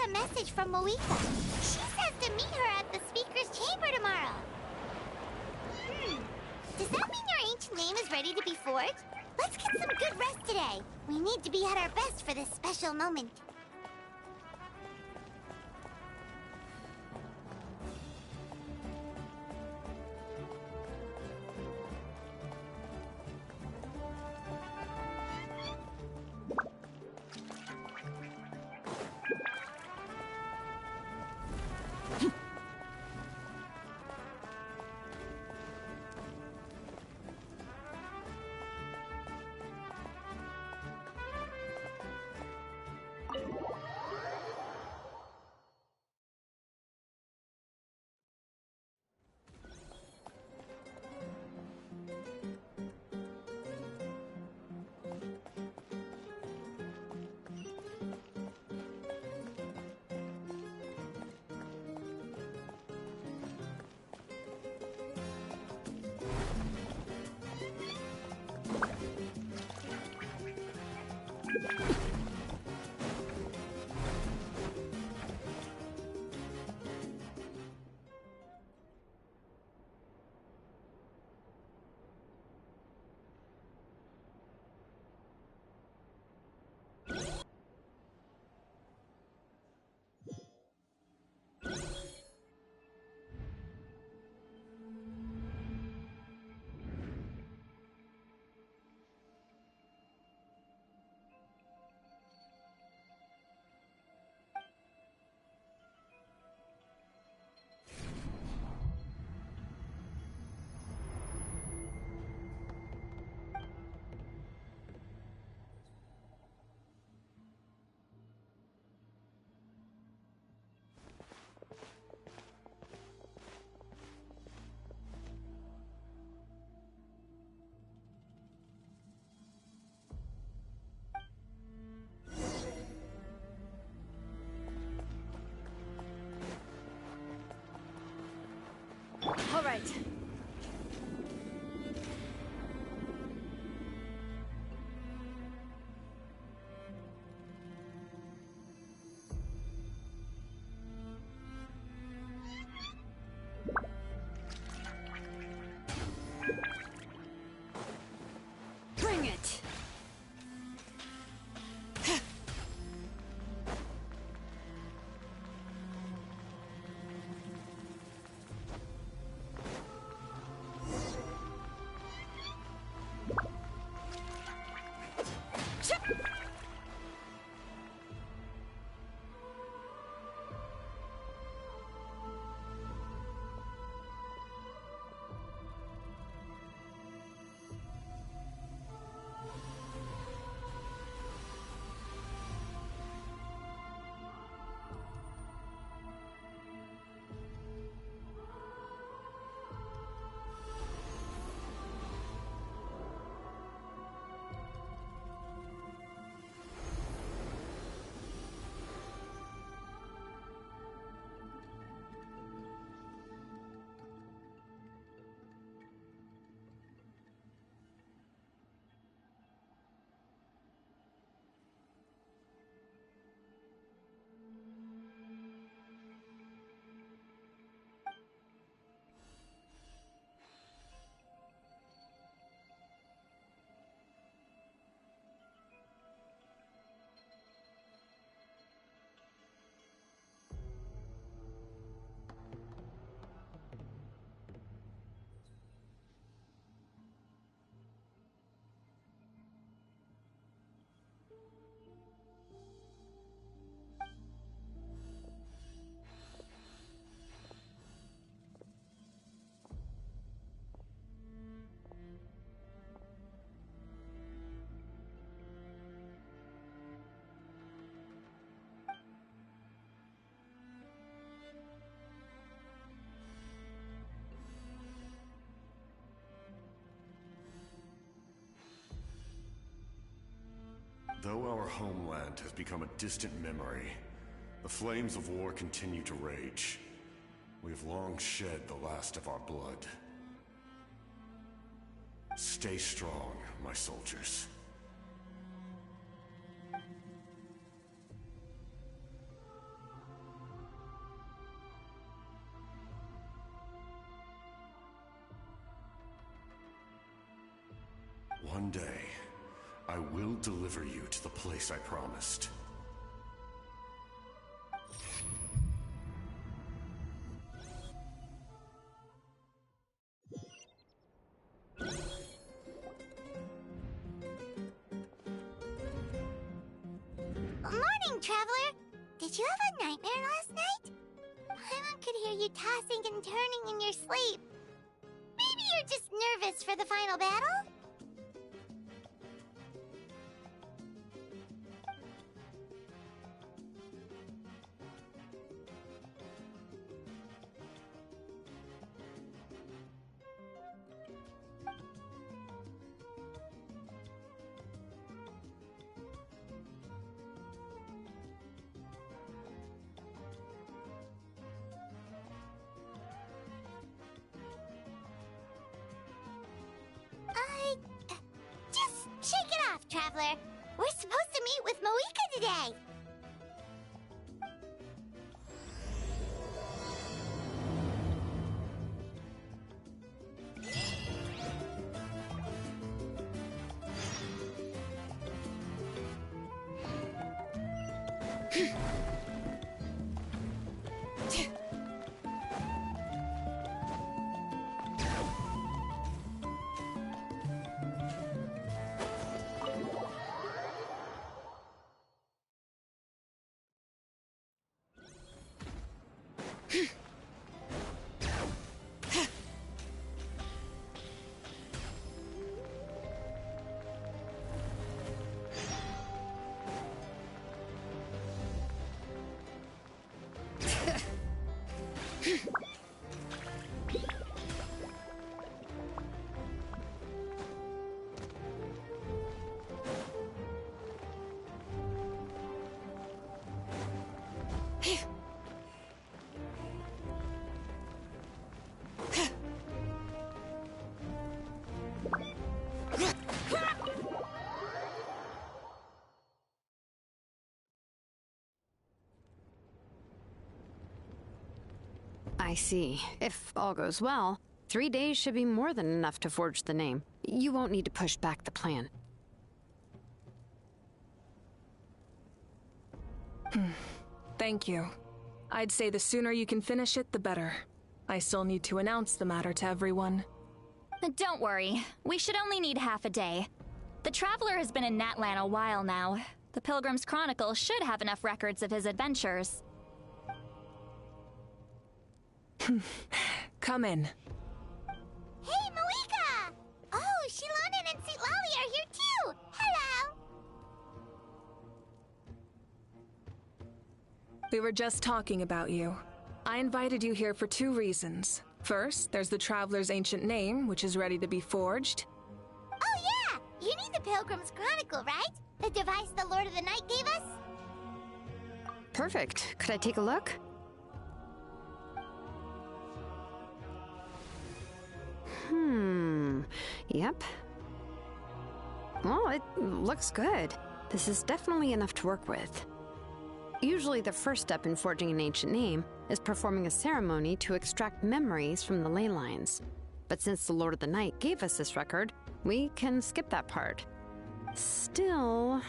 got a message from Moika. She says to meet her at the Speaker's Chamber tomorrow. Does that mean your ancient name is ready to be forged? Let's get some good rest today. We need to be at our best for this special moment. All right. Bring it! Though our homeland has become a distant memory, the flames of war continue to rage. We have long shed the last of our blood. Stay strong, my soldiers. one day, I will deliver you to the place I promised. Morning, Traveler! Did you have a nightmare last night? Paimon could hear you tossing and turning in your sleep. Maybe you're just nervous for the final battle? Just shake it off, Traveler. We're supposed to meet with Moika today. I see. If all goes well, 3 days should be more than enough to forge the name. You won't need to push back the plan. Thank you. I'd say the sooner you can finish it, the better. I still need to announce the matter to everyone. Don't worry. We should only need half a day. The Traveler has been in Natlan a while now. The Pilgrim's Chronicle should have enough records of his adventures. Come in. Hey, Moika! Oh, Shilonen and St. Lolly are here too! Hello! We were just talking about you. I invited you here for 2 reasons. First, there's the Traveler's ancient name, which is ready to be forged. Oh yeah! You need the Pilgrim's Chronicle, right? The device the Lord of the Night gave us? Perfect. Could I take a look? Yep. Well, it looks good. This is definitely enough to work with. Usually the first step in forging an ancient name is performing a ceremony to extract memories from the ley lines. But since the Lord of the Night gave us this record, we can skip that part. Still,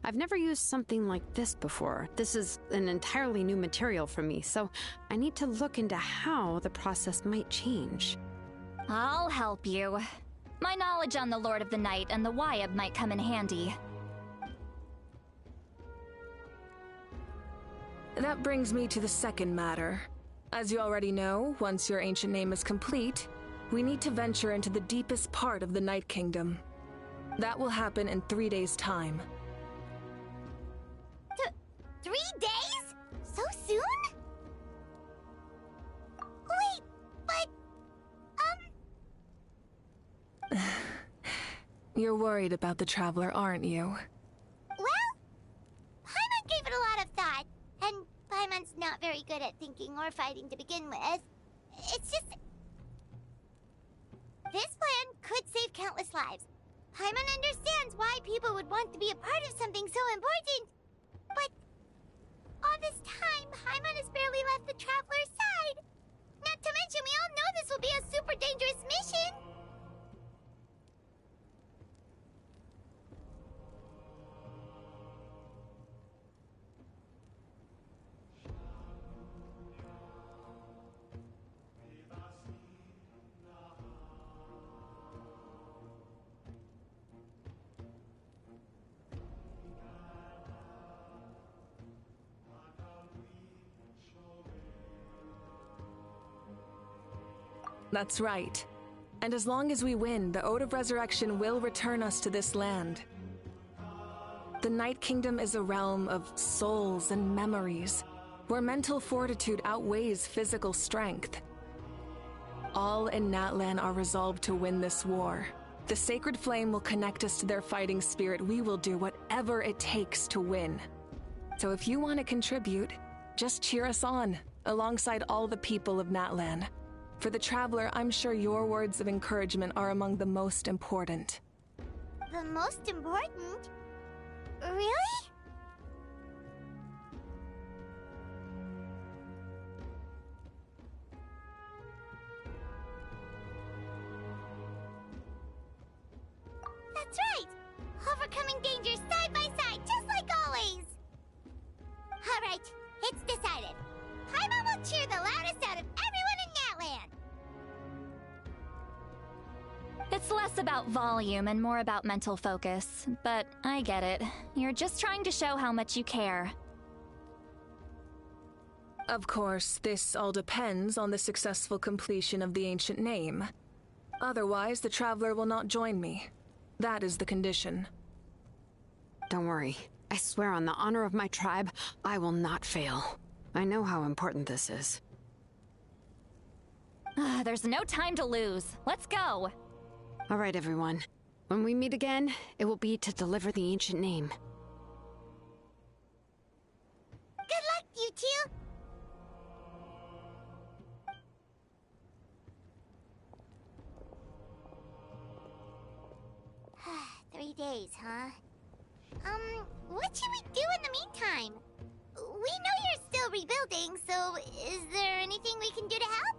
I've never used something like this before. This is an entirely new material for me, so I need to look into how the process might change. I'll help you. My knowledge on the Lord of the Night and the Wyab might come in handy. That brings me to the second matter. As you already know, once your ancient name is complete, we need to venture into the deepest part of the Night Kingdom. That will happen in 3 days' time. 3 days? So soon? Wait, but... You're worried about the Traveler, aren't you? Well, Paimon gave it a lot of thought, and Paimon's not very good at thinking or fighting to begin with. It's just... This plan could save countless lives. Paimon understands why people would want to be a part of something so important. But all this time, Paimon has barely left the Traveler's side. Not to mention, we all know this will be a super dangerous mission. That's right. And as long as we win, the Ode of Resurrection will return us to this land. The Night Kingdom is a realm of souls and memories, where mental fortitude outweighs physical strength. All in Natlan are resolved to win this war. The sacred flame will connect us to their fighting spirit. We will do whatever it takes to win. So if you want to contribute, just cheer us on, alongside all the people of Natlan. For the Traveler, I'm sure your words of encouragement are among the most important. The most important? Really? That's right! Overcoming dangers side by side, just like always! Alright, it's decided. Paimon will cheer the loudest out of everyone in Natlan! It's less about volume and more about mental focus, but I get it. You're just trying to show how much you care. Of course, this all depends on the successful completion of the ancient name. Otherwise, the Traveler will not join me. That is the condition. Don't worry. I swear on the honor of my tribe, I will not fail. I know how important this is. There's no time to lose. Let's go! All right, everyone. When we meet again, it will be to deliver the ancient name. Good luck, you two! Three days, huh? What should we do in the meantime? We know you're still rebuilding, so is there anything we can do to help?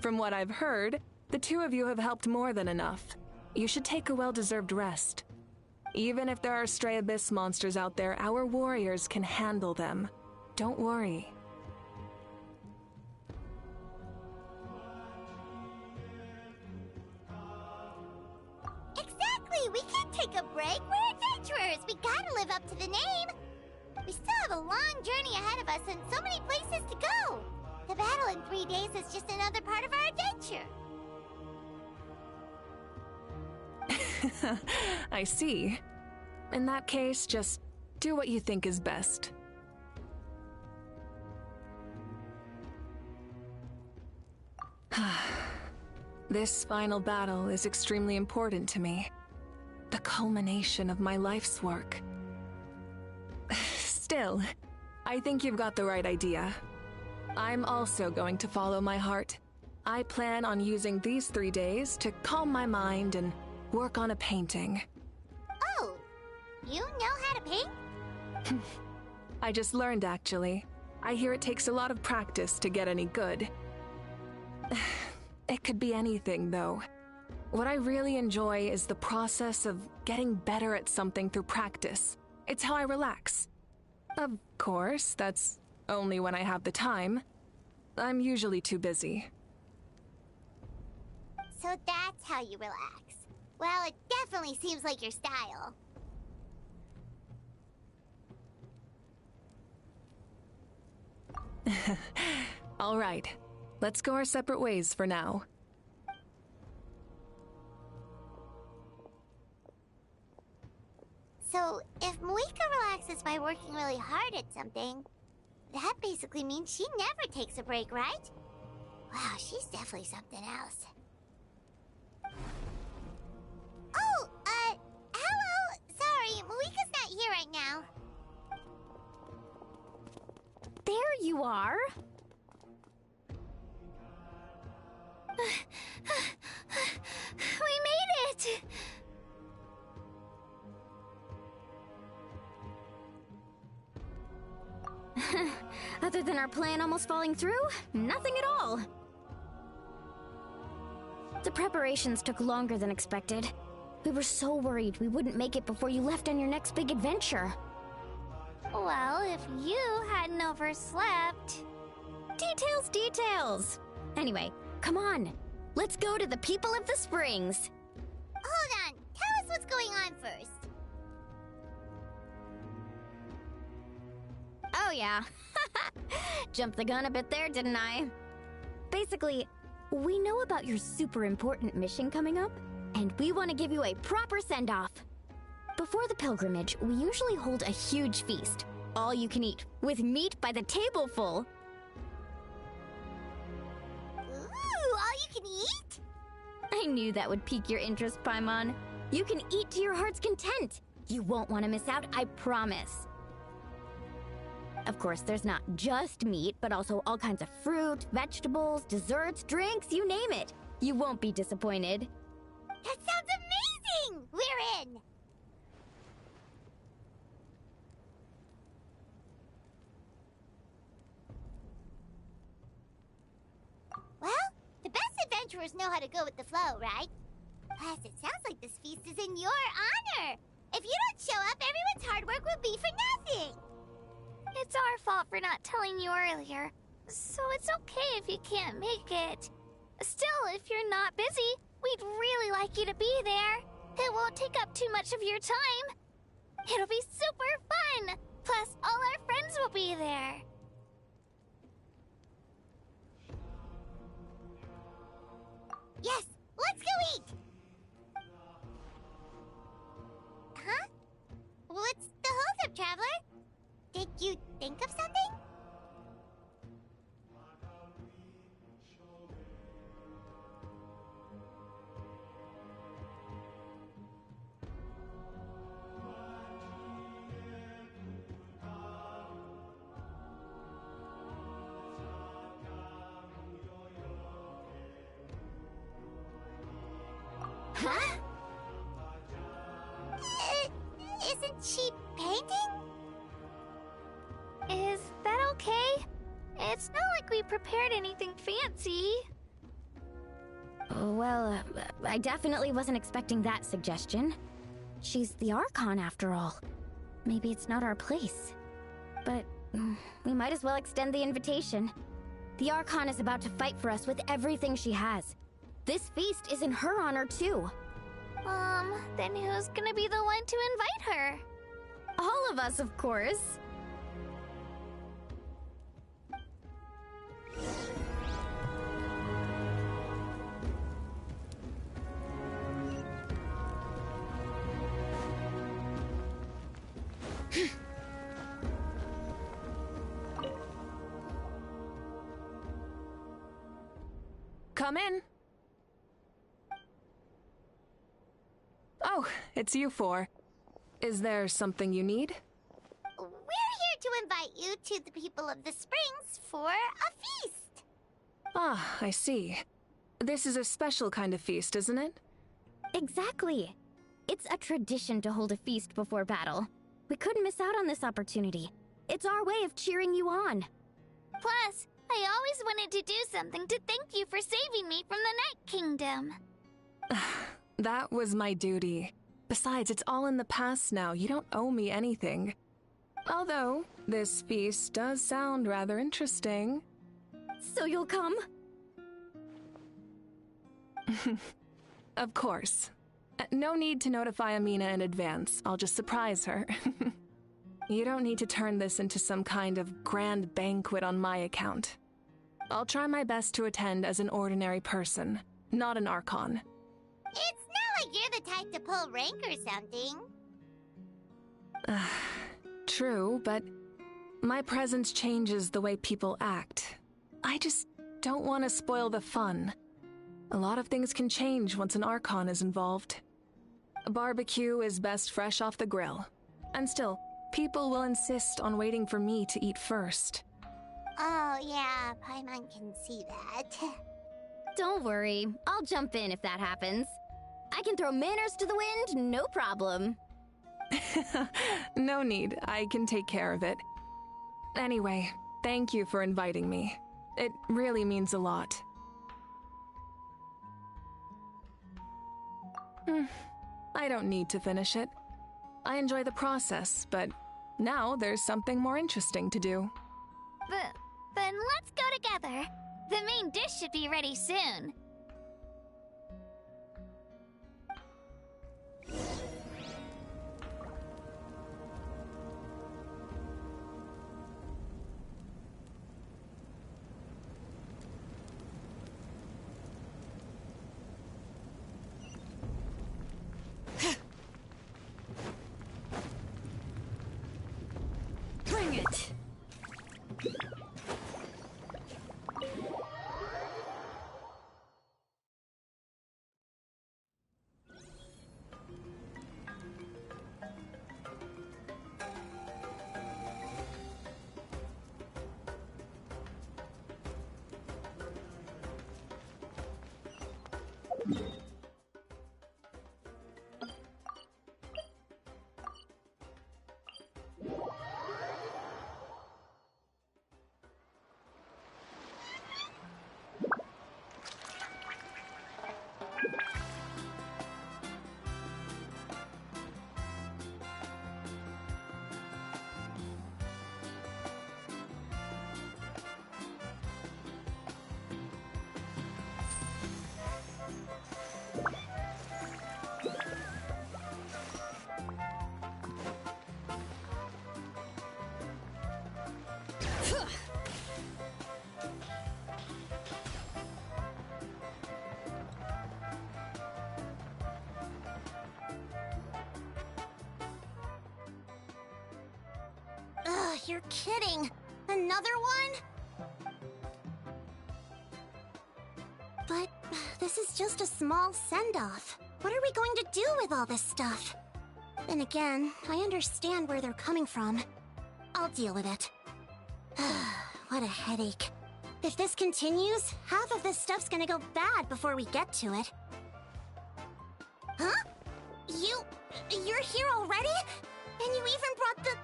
From what I've heard, the two of you have helped more than enough. You should take a well-deserved rest. Even if there are stray abyss monsters out there, our warriors can handle them. Don't worry. Exactly! We can't take a break! We're adventurers! We gotta live up to the name! We still have a long journey ahead of us and so many places to go! The battle in 3 days is just another part of our adventure! I see. In that case, just do what you think is best. This final battle is extremely important to me. The culmination of my life's work. Still, I think you've got the right idea. I'm also going to follow my heart. I plan on using these 3 days to calm my mind and work on a painting. Oh, you know how to paint? I just learned, actually. I hear it takes a lot of practice to get any good. It could be anything, though. What I really enjoy is the process of getting better at something through practice. It's how I relax. Of course, that's only when I have the time. I'm usually too busy. So that's how you relax. Well, it definitely seems like your style. All right. Let's go our separate ways for now. So, if Moika relaxes by working really hard at something, that basically means she never takes a break, right? Wow, she's definitely something else. Oh, hello! Sorry, Moika's not here right now. There you are! We made it! Other than our plan almost falling through, nothing at all. The preparations took longer than expected. We were so worried we wouldn't make it before you left on your next big adventure. Well, if you hadn't overslept... Details, details! Anyway, come on. Let's go to the people of the Springs. Hold on. Tell us what's going on first. Oh yeah. Jumped the gun a bit there, didn't I? Basically, We know about your super important mission coming up, and we want to give you a proper send-off. Before the pilgrimage, we usually hold a huge feast. All you can eat, with meat by the tableful. Ooh, all you can eat? I knew that would pique your interest, Paimon. You can eat to your heart's content. You won't want to miss out, I promise. Of course, there's not just meat, but also all kinds of fruit, vegetables, desserts, drinks, you name it. You won't be disappointed. That sounds amazing! We're in! Well, the best adventurers know how to go with the flow, right? Plus, it sounds like this feast is in your honor. If you don't show up, everyone's hard work will be for nothing. It's our fault for not telling you earlier, so it's okay if you can't make it. Still, if you're not busy, we'd really like you to be there. It won't take up too much of your time. It'll be super fun! Plus, all our friends will be there. Yes, let's go eat! Huh? What's the holdup, Traveler? Did you think of something? Huh? Isn't she painting? Is that okay? It's not like we prepared anything fancy. Well, I definitely wasn't expecting that suggestion. She's the Archon, after all. Maybe it's not our place. But we might as well extend the invitation. The Archon is about to fight for us with everything she has. This feast is in her honor, too. Then who's gonna be the one to invite her? All of us, of course. Come in. Oh, it's you four. Is there something you need? We're here to invite you to the people of the Springs for a feast. Ah, I see. This is a special kind of feast, isn't it? Exactly. It's a tradition to hold a feast before battle. We couldn't miss out on this opportunity. It's our way of cheering you on. Plus, I always wanted to do something to thank you for saving me from the Night Kingdom. That was my duty. Besides, it's all in the past now. You don't owe me anything. Although, this feast does sound rather interesting. So you'll come? Of course. No need to notify Amina in advance. I'll just surprise her. You don't need to turn this into some kind of grand banquet on my account. I'll try my best to attend as an ordinary person, not an Archon. It's not like you're the type to pull rank or something. True, but my presence changes the way people act. I just don't want to spoil the fun. A lot of things can change once an Archon is involved. A barbecue is best fresh off the grill. And still, people will insist on waiting for me to eat first. Oh yeah, Paimon can see that. Don't worry, I'll jump in if that happens. I can throw manners to the wind, no problem. No need, I can take care of it. Anyway, thank you for inviting me. It really means a lot. I don't need to finish it. I enjoy the process, but now there's something more interesting to do. Then let's go together. The main dish should be ready soon. it. Ugh, you're kidding. Another one? But this is just a small send-off. What are we going to do with all this stuff? Then again, I understand where they're coming from. I'll deal with it. What a headache. If this continues, half of this stuff's gonna go bad before we get to it. Huh? You're here already? And you even brought the...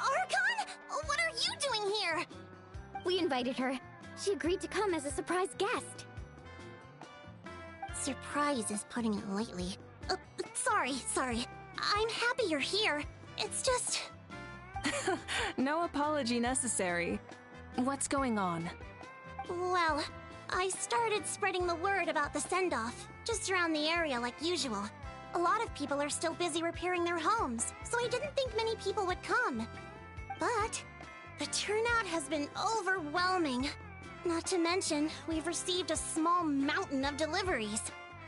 Archon? What are you doing here? We invited her. She agreed to come as a surprise guest. Surprise is putting it lightly. Sorry. I'm happy you're here. It's just... No apology necessary. What's going on? Well, I started spreading the word about the send-off, just around the area like usual. A lot of people are still busy repairing their homes, so I didn't think many people would come. But the turnout has been overwhelming. Not to mention, we've received a small mountain of deliveries.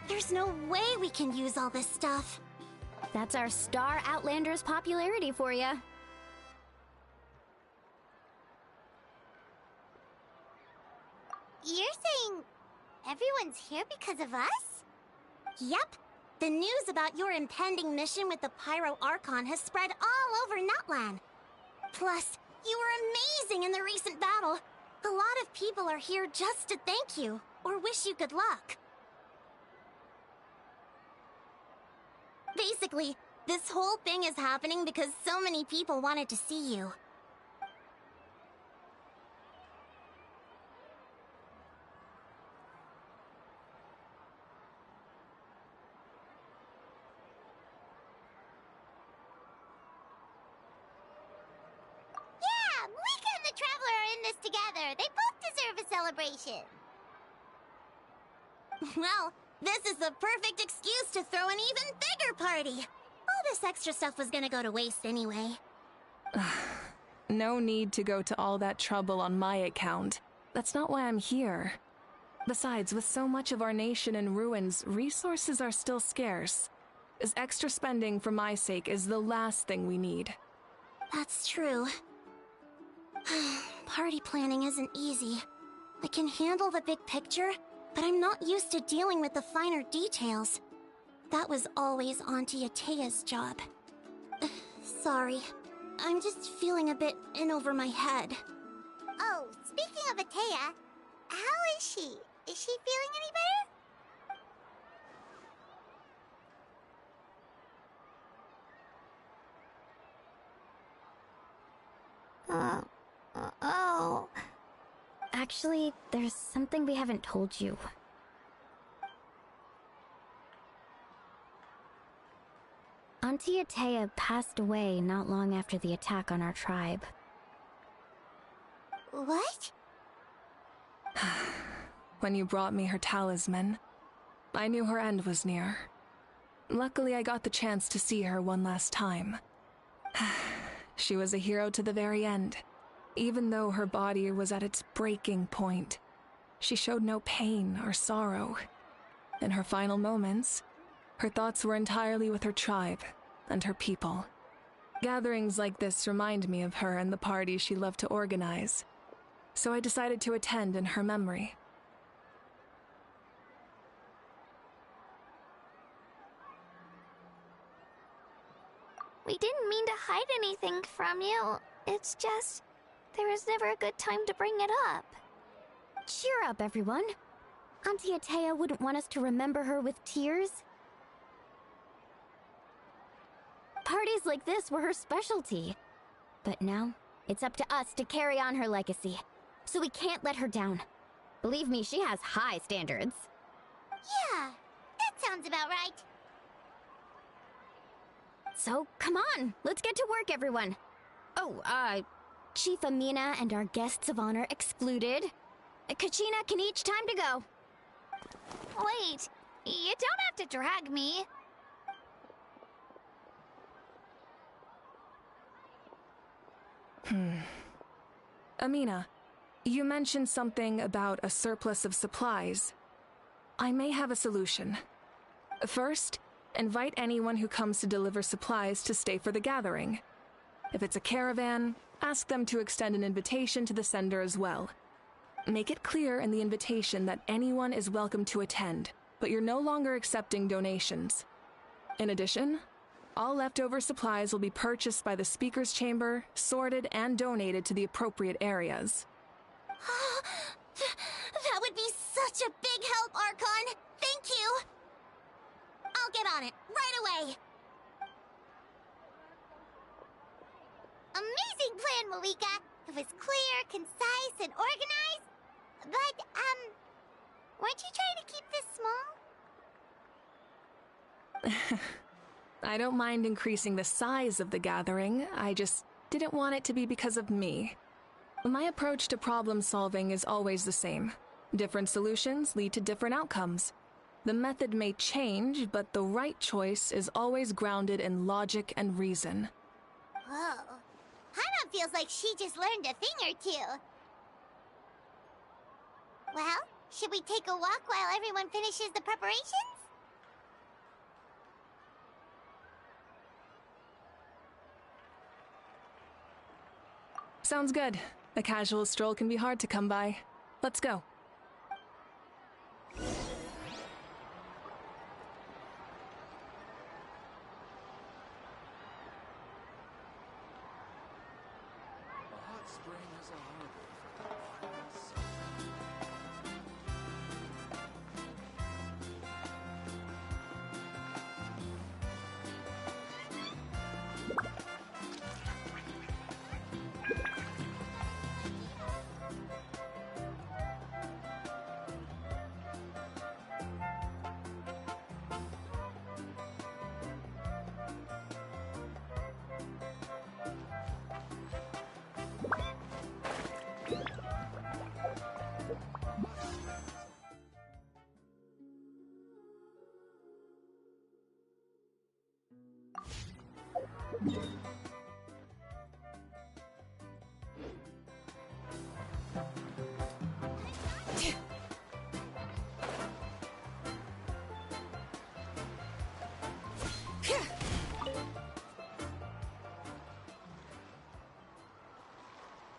There's no way we can use all this stuff. That's our Star Outlander's popularity for you. You're saying everyone's here because of us? Yep. The news about your impending mission with the Pyro Archon has spread all over Nutland. Plus, you were amazing in the recent battle. A lot of people are here just to thank you, or wish you good luck. Basically, this whole thing is happening because so many people wanted to see you. Yeah, Malika and the Traveler are in this together. They both deserve a celebration. Well, this is the perfect excuse to throw an even bigger party. All this extra stuff was gonna go to waste anyway. No need to go to all that trouble on my account. That's not why I'm here. Besides, with so much of our nation in ruins, resources are still scarce. This extra spending for my sake is the last thing we need. That's true. Party planning isn't easy. I can handle the big picture, but I'm not used to dealing with the finer details. That was always Auntie Atea's job. Sorry. I'm just feeling a bit in over my head. Oh, speaking of Atea, how is she? Is she feeling any better? Oh. Actually, there's something we haven't told you. Auntie Atea passed away not long after the attack on our tribe. What? When you brought me her talisman, I knew her end was near. Luckily, I got the chance to see her one last time. She was a hero to the very end. Even though her body was at its breaking point, she showed no pain or sorrow. In her final moments, her thoughts were entirely with her tribe and her people. Gatherings like this remind me of her and the parties she loved to organize, so I decided to attend in her memory. We didn't mean to hide anything from you. It's just, there was never a good time to bring it up. Cheer up, everyone. Auntie Atea wouldn't want us to remember her with tears. Parties like this were her specialty. But now, it's up to us to carry on her legacy. So we can't let her down. Believe me, she has high standards. Yeah, that sounds about right. So, come on, let's get to work, everyone. Oh, Chief Amina and our guests of honor excluded. Kachina can each time to go. Wait, you don't have to drag me. Amina, you mentioned something about a surplus of supplies. I may have a solution. First, invite anyone who comes to deliver supplies to stay for the gathering. If it's a caravan, ask them to extend an invitation to the sender as well. Make it clear in the invitation that anyone is welcome to attend, but you're no longer accepting donations. In addition, all leftover supplies will be purchased by the speaker's chamber, sorted, and donated to the appropriate areas. That would be such a big help, Archon! Thank you! I'll get on it, right away! Amazing plan, Malika! It was clear, concise, and organized. But, weren't you trying to keep this small? I don't mind increasing the size of the gathering, I just didn't want it to be because of me. My approach to problem solving is always the same. Different solutions lead to different outcomes. The method may change, but the right choice is always grounded in logic and reason. Whoa. Hana feels like she just learned a thing or two. Well, should we take a walk while everyone finishes the preparations? Sounds good. A casual stroll can be hard to come by. Let's go.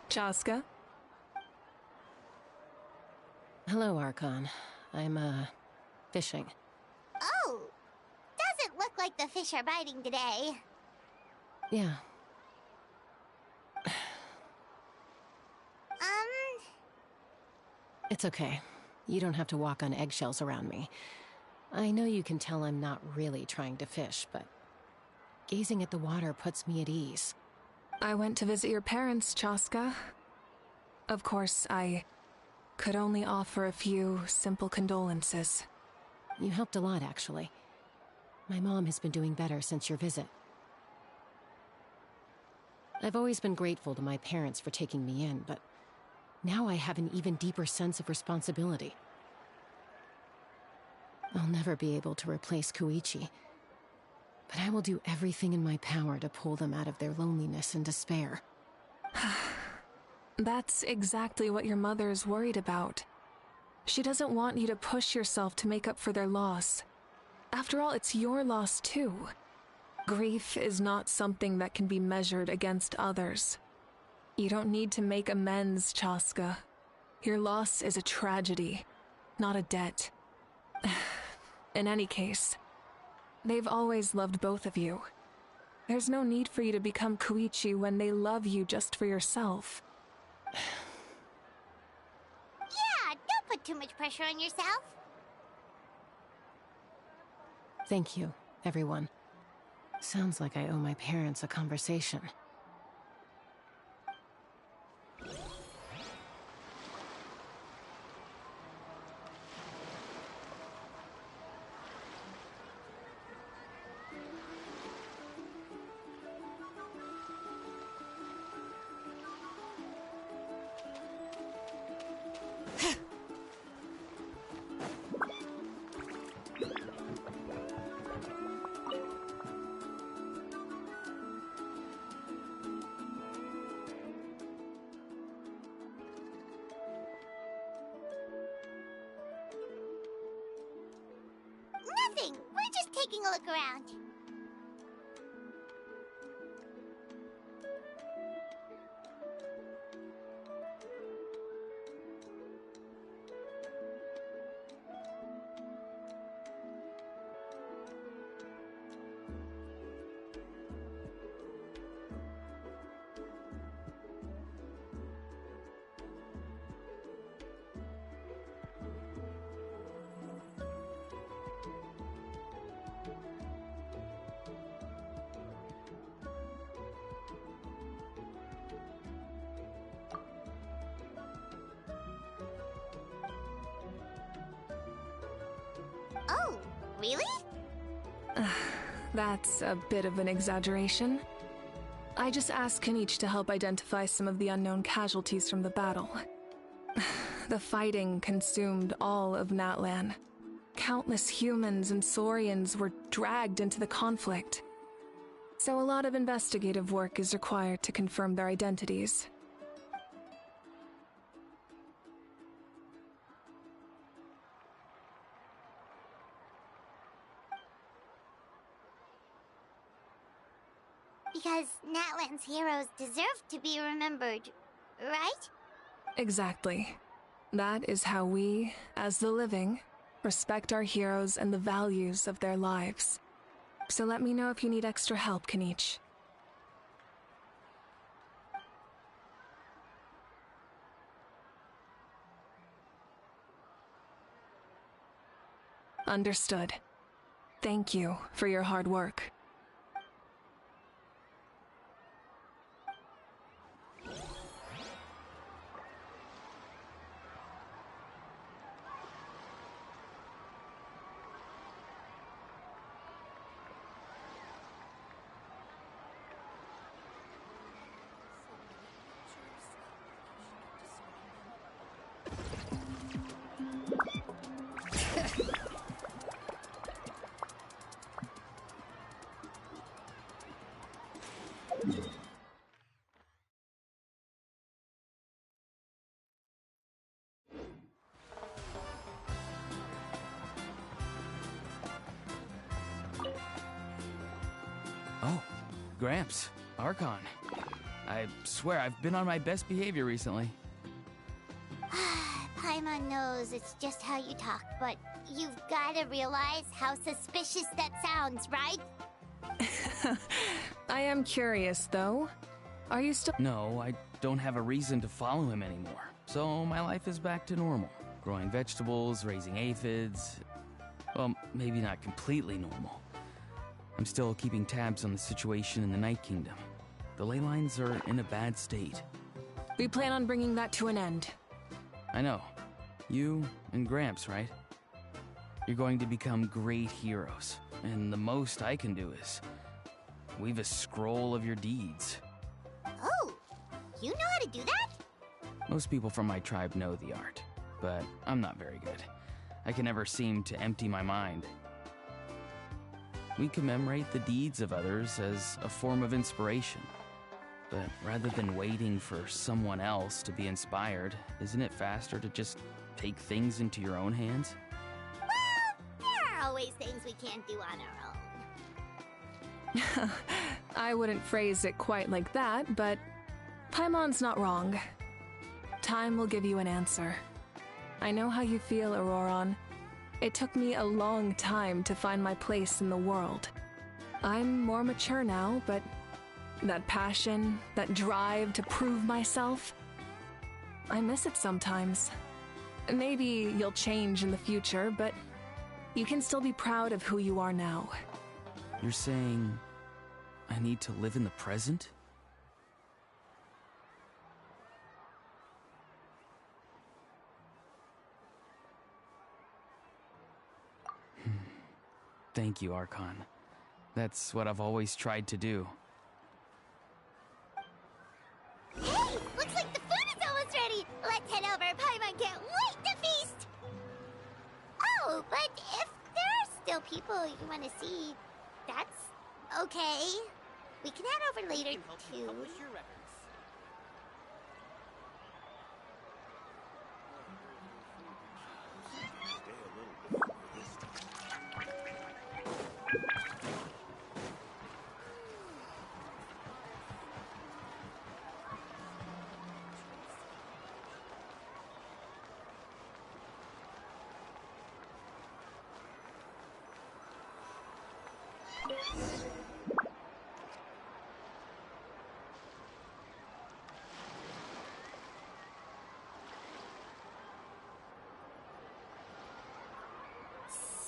Chaska? Hello, Archon. I'm, fishing. Oh! Doesn't look like the fish are biting today. Yeah. It's okay. You don't have to walk on eggshells around me. I know you can tell I'm not really trying to fish, but gazing at the water puts me at ease. I went to visit your parents, Chaska. Of course, I could only offer a few simple condolences. You helped a lot, actually. My mom has been doing better since your visit. I've always been grateful to my parents for taking me in, but now I have an even deeper sense of responsibility. I'll never be able to replace Koichi, but I will do everything in my power to pull them out of their loneliness and despair. That's exactly what your mother is worried about. She doesn't want you to push yourself to make up for their loss. After all, it's your loss too. Grief is not something that can be measured against others. You don't need to make amends, Chaska. Your loss is a tragedy, not a debt. In any case, they've always loved both of you. There's no need for you to become Koichi when they love you just for yourself. Yeah, don't put too much pressure on yourself. Thank you, everyone. Sounds like I owe my parents a conversation. Nothing. We're just taking a look around. Oh, really? That's a bit of an exaggeration. I just asked Kenichi to help identify some of the unknown casualties from the battle. The fighting consumed all of Natlan. Countless humans and Saurians were dragged into the conflict. So a lot of investigative work is required to confirm their identities. Because Natlan's heroes deserve to be remembered, right? Exactly. That is how we, as the living, respect our heroes and the values of their lives. So let me know if you need extra help, Kenichi. Understood. Thank you for your hard work. Oh, Gramps, Archon. I swear I've been on my best behavior recently. Paimon knows it's just how you talk, but you've gotta realize how suspicious that sounds, right? I am curious, though. Are you still— No, I don't have a reason to follow him anymore. So my life is back to normal. Growing vegetables, raising aphids. Well, maybe not completely normal. I'm still keeping tabs on the situation in the Night Kingdom. The ley lines are in a bad state. We plan on bringing that to an end. I know. You and Gramps, right? You're going to become great heroes, and the most I can do is weave a scroll of your deeds. Oh, you know how to do that? Most people from my tribe know the art, but I'm not very good. I can never seem to empty my mind. We commemorate the deeds of others as a form of inspiration. But rather than waiting for someone else to be inspired, isn't it faster to just take things into your own hands? Well, there are always things we can't do on our own. I wouldn't phrase it quite like that, but Paimon's not wrong. Time will give you an answer. I know how you feel, Auroron. It took me a long time to find my place in the world. I'm more mature now, but that passion, that drive to prove myself, I miss it sometimes. Maybe you'll change in the future, but you can still be proud of who you are now. You're saying I need to live in the present? Thank you, Archon. That's what I've always tried to do. Hey! Looks like the food is almost ready! Let's head over. Paimon can't wait to feast! Oh, but if there are still people you want to see, that's okay. We can head over later, too.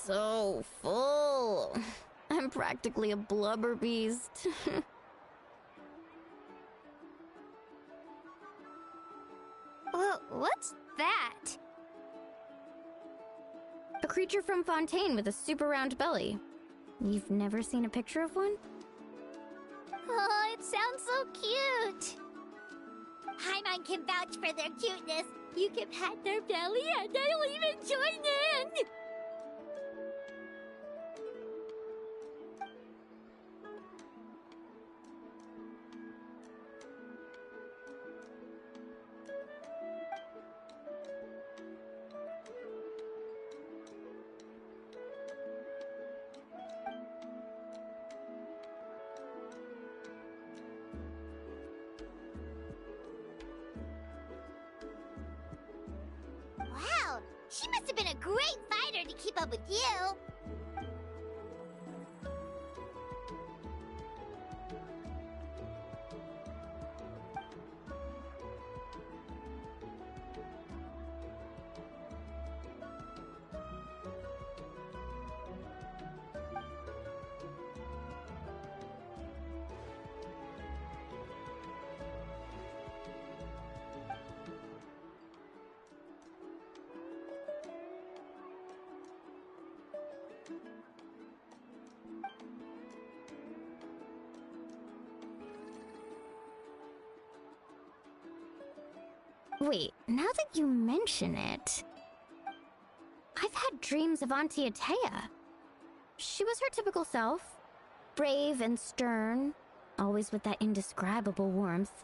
So full. I'm practically a blubber beast. What's that? A creature from Fontaine with a super round belly. You've never seen a picture of one? Oh, it sounds so cute. Paimon can vouch for their cuteness. You can pat their belly and they'll even join in! Wow, she must have been a great fighter to keep up with you. Wait, now that you mention it, I've had dreams of Auntie Atea. She was her typical self, brave and stern, always with that indescribable warmth.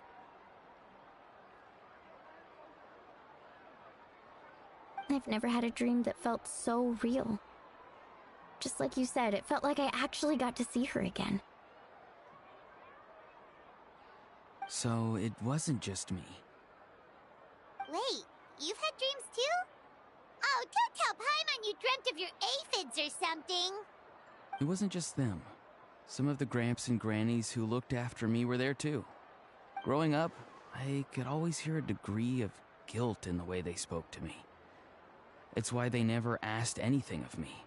I've never had a dream that felt so real. Just like you said, it felt like I actually got to see her again. So it wasn't just me. Wait, you've had dreams too? Oh, don't tell Paimon you dreamt of your aphids or something. It wasn't just them. Some of the Gramps and Grannies who looked after me were there too. Growing up, I could always hear a degree of guilt in the way they spoke to me. It's why they never asked anything of me.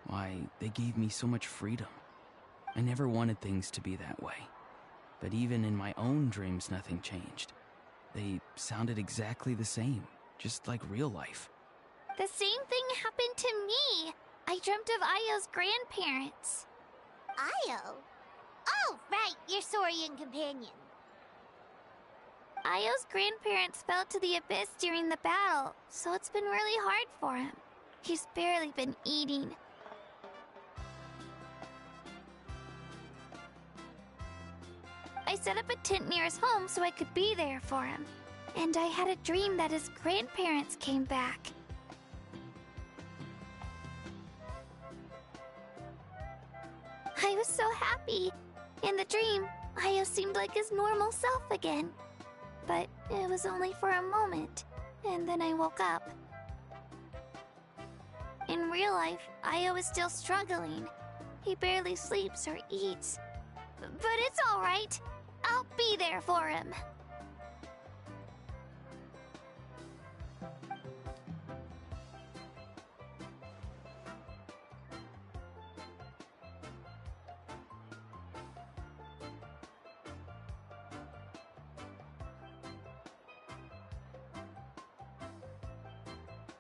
Why they gave me so much freedom. I never wanted things to be that way. But even in my own dreams, nothing changed. They sounded exactly the same, just like real life. The same thing happened to me. I dreamt of Io's grandparents. Io? Oh, right, your Saurian companion. Io's grandparents fell to the abyss during the battle, so it's been really hard for him. He's barely been eating. I set up a tent near his home so I could be there for him. And I had a dream that his grandparents came back. I was so happy. In the dream, Io seemed like his normal self again. But it was only for a moment, and then I woke up. In real life, Io is still struggling. He barely sleeps or eats. But it's alright. I'll be there for him.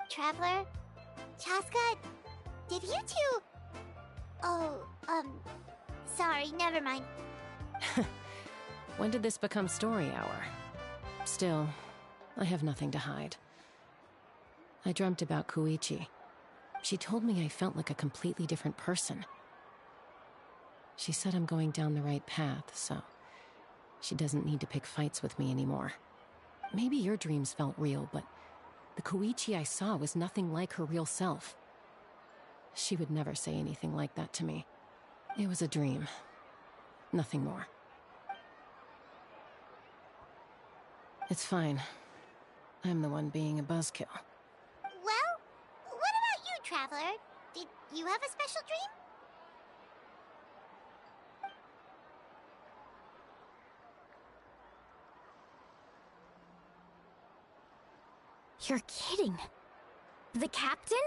Traveler? Chaska? Did you two... Oh, sorry, never mind. When did this become story hour? Still, I have nothing to hide. I dreamt about Koichi. She told me I felt like a completely different person. She said I'm going down the right path, so she doesn't need to pick fights with me anymore. Maybe your dreams felt real, but the Koichi I saw was nothing like her real self. She would never say anything like that to me. It was a dream. Nothing more. It's fine. I'm the one being a buzzkill. Well, what about you, Traveler? Did you have a special dream? You're kidding. The captain?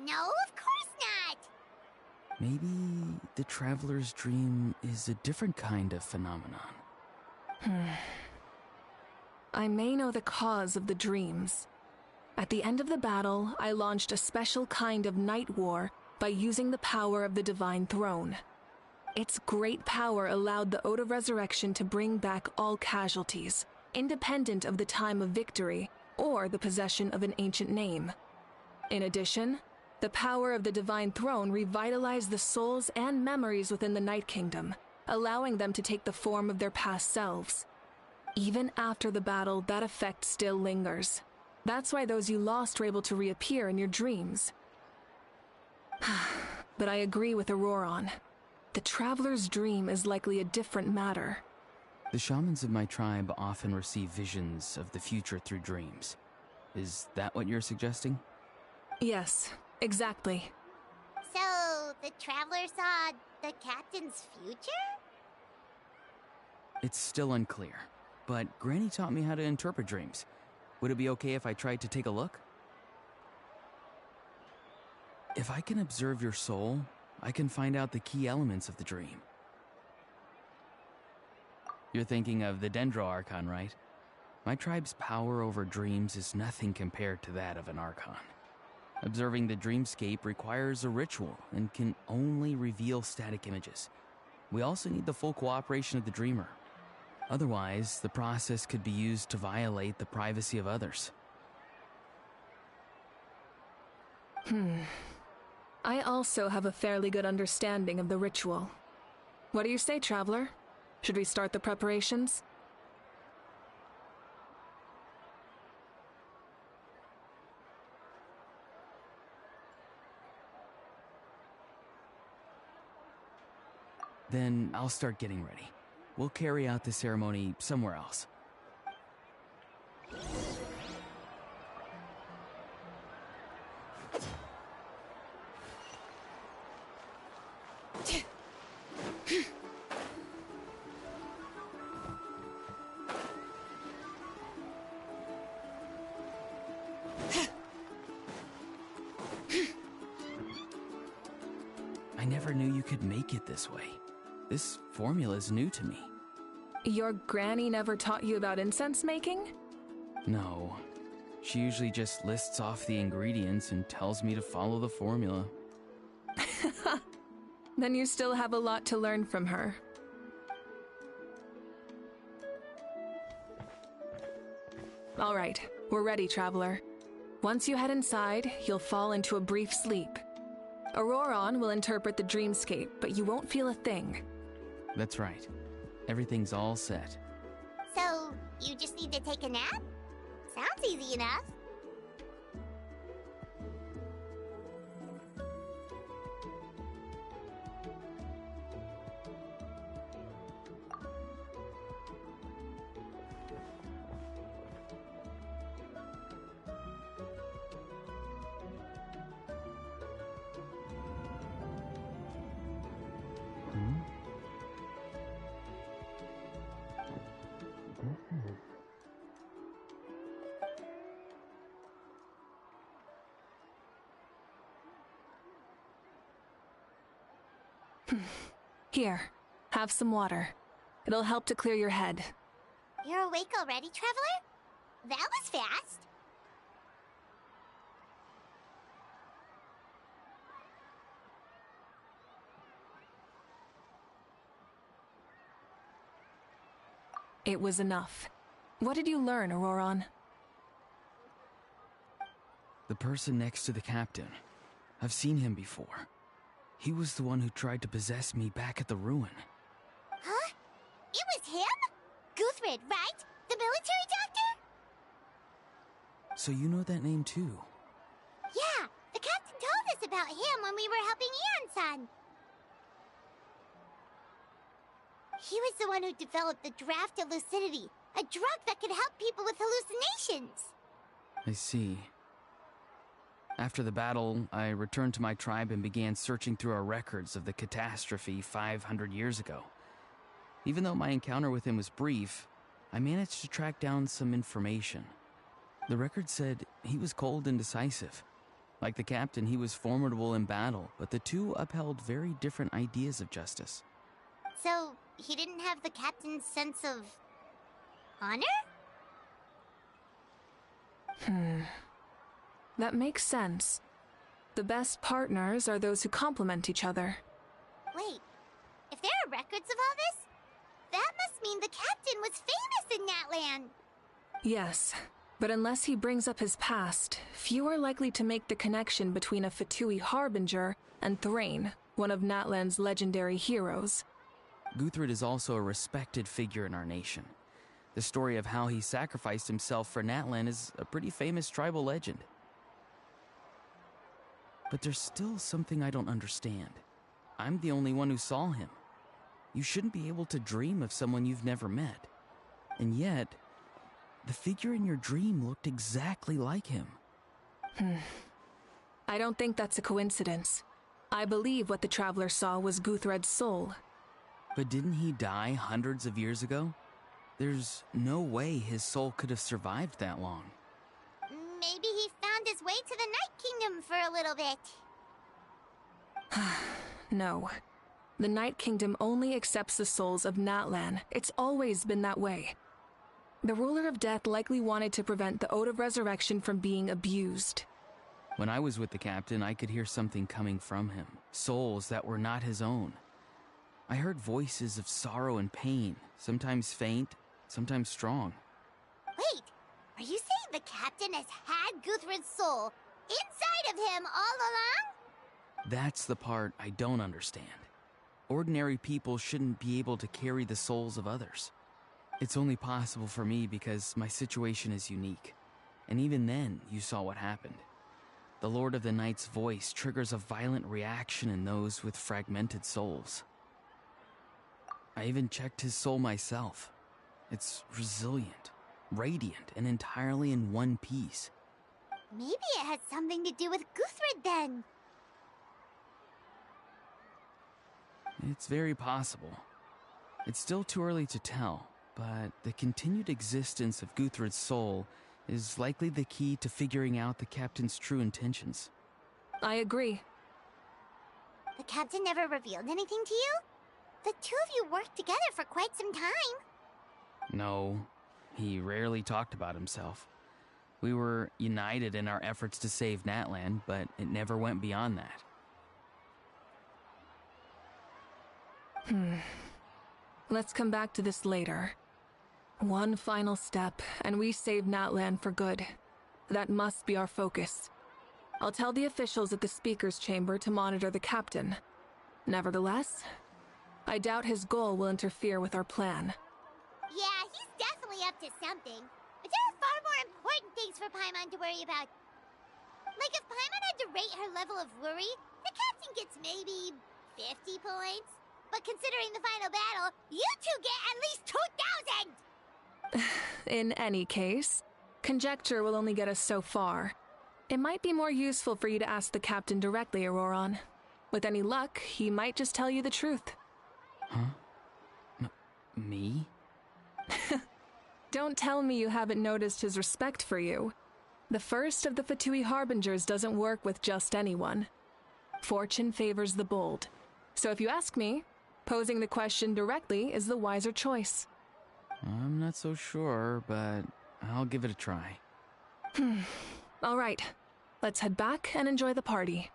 No, of course not! Maybe the traveler's dream is a different kind of phenomenon. I may know the cause of the dreams. At the end of the battle, I launched a special kind of night war by using the power of the Divine Throne. Its great power allowed the Ode of Resurrection to bring back all casualties, independent of the time of victory or the possession of an ancient name. In addition, the power of the Divine Throne revitalized the souls and memories within the Night Kingdom, allowing them to take the form of their past selves. Even after the battle, that effect still lingers. That's why those you lost were able to reappear in your dreams. But I agree with Auroron. The Traveler's dream is likely a different matter. The shamans of my tribe often receive visions of the future through dreams. Is that what you're suggesting? Yes, exactly. So, the Traveler saw the captain's future? It's still unclear, but Granny taught me how to interpret dreams. Would it be okay if I tried to take a look? If I can observe your soul, I can find out the key elements of the dream. You're thinking of the Dendro Archon, right? My tribe's power over dreams is nothing compared to that of an Archon. Observing the dreamscape requires a ritual and can only reveal static images. We also need the full cooperation of the dreamer. Otherwise, the process could be used to violate the privacy of others. I also have a fairly good understanding of the ritual. What do you say, Traveler? Should we start the preparations? Then I'll start getting ready. We'll carry out the ceremony somewhere else. I never knew you could make it this way. This formula is new to me. Your granny never taught you about incense making? No. She usually just lists off the ingredients and tells me to follow the formula. Then you still have a lot to learn from her. All right, we're ready, Traveler. Once you head inside, you'll fall into a brief sleep. Auroron will interpret the dreamscape, but you won't feel a thing. That's right. Everything's all set. So, you just need to take a nap? Sounds easy enough. Here, have some water. It'll help to clear your head. You're awake already, Traveler? That was fast. It was enough. What did you learn, Auroron? The person next to the captain. I've seen him before. He was the one who tried to possess me back at the ruin. Huh? It was him? Guthred, right? The military doctor? So you know that name too? Yeah, the captain told us about him when we were helping Ian-san. He was the one who developed the draft of lucidity, a drug that could help people with hallucinations. I see. After the battle, I returned to my tribe and began searching through our records of the catastrophe 500 years ago. Even though my encounter with him was brief, I managed to track down some information. The record said he was cold and decisive. Like the captain, he was formidable in battle, but the two upheld very different ideas of justice. So, he didn't have the captain's sense of honor? That makes sense. The best partners are those who complement each other. Wait, if there are records of all this, that must mean the captain was famous in that land. Yes, but unless he brings up his past, few are likely to make the connection between a Fatui harbinger and Thrain, one of Natlan's legendary heroes. Guthred is also a respected figure in our nation. The story of how he sacrificed himself for Natlan is a pretty famous tribal legend. But there's still something I don't understand. I'm the only one who saw him. You shouldn't be able to dream of someone you've never met. And yet, the figure in your dream looked exactly like him. I don't think that's a coincidence. I believe what the Traveler saw was Guthred's soul. But didn't he die hundreds of years ago? There's no way his soul could have survived that long. Maybe he found his way to the Night Kingdom for a little bit. No. The Night Kingdom only accepts the souls of Natlan. It's always been that way. The Ruler of Death likely wanted to prevent the Ode of Resurrection from being abused. When I was with the captain, I could hear something coming from him. Souls that were not his own. I heard voices of sorrow and pain, sometimes faint, sometimes strong. Wait, are you saying the captain has had Guthred's soul inside of him all along? That's the part I don't understand. Ordinary people shouldn't be able to carry the souls of others. It's only possible for me because my situation is unique. And even then, you saw what happened. The Lord of the Night's voice triggers a violent reaction in those with fragmented souls. I even checked his soul myself. It's resilient, radiant, and entirely in one piece. Maybe it has something to do with Guthred then. It's very possible. It's still too early to tell, but the continued existence of Guthred's soul is likely the key to figuring out the captain's true intentions. I agree. The captain never revealed anything to you? The two of you worked together for quite some time. No, he rarely talked about himself. We were united in our efforts to save Natlan, but it never went beyond that. Let's come back to this later. One final step, and we save Natlan for good. That must be our focus. I'll tell the officials at the Speaker's Chamber to monitor the captain. Nevertheless, I doubt his goal will interfere with our plan. Yeah, he's definitely up to something. But there are far more important things for Paimon to worry about. Like if Paimon had to rate her level of worry, the captain gets maybe 50 points. But considering the final battle, you two get at least 2,000! In any case, conjecture will only get us so far. It might be more useful for you to ask the captain directly, Auroron. With any luck, he might just tell you the truth. Huh? Me? Don't tell me you haven't noticed his respect for you. The first of the Fatui Harbingers doesn't work with just anyone. Fortune favors the bold. So if you ask me, posing the question directly is the wiser choice. I'm not so sure, but I'll give it a try. All right, let's head back and enjoy the party.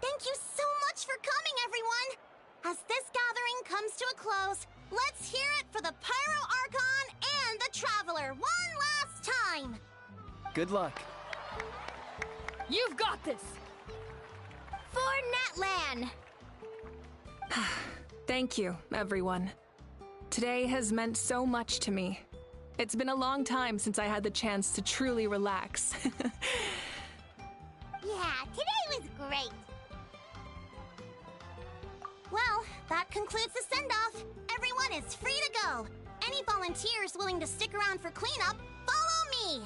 Thank you so much for coming, everyone! As this gathering comes to a close, let's hear it for the Pyro Archon and the Traveler one last time! Good luck. You've got this! For Natlan! Thank you, everyone. Today has meant so much to me. It's been a long time since I had the chance to truly relax. Yeah, today was great! Well, that concludes the send-off. Everyone is free to go. Any volunteers willing to stick around for cleanup, follow me!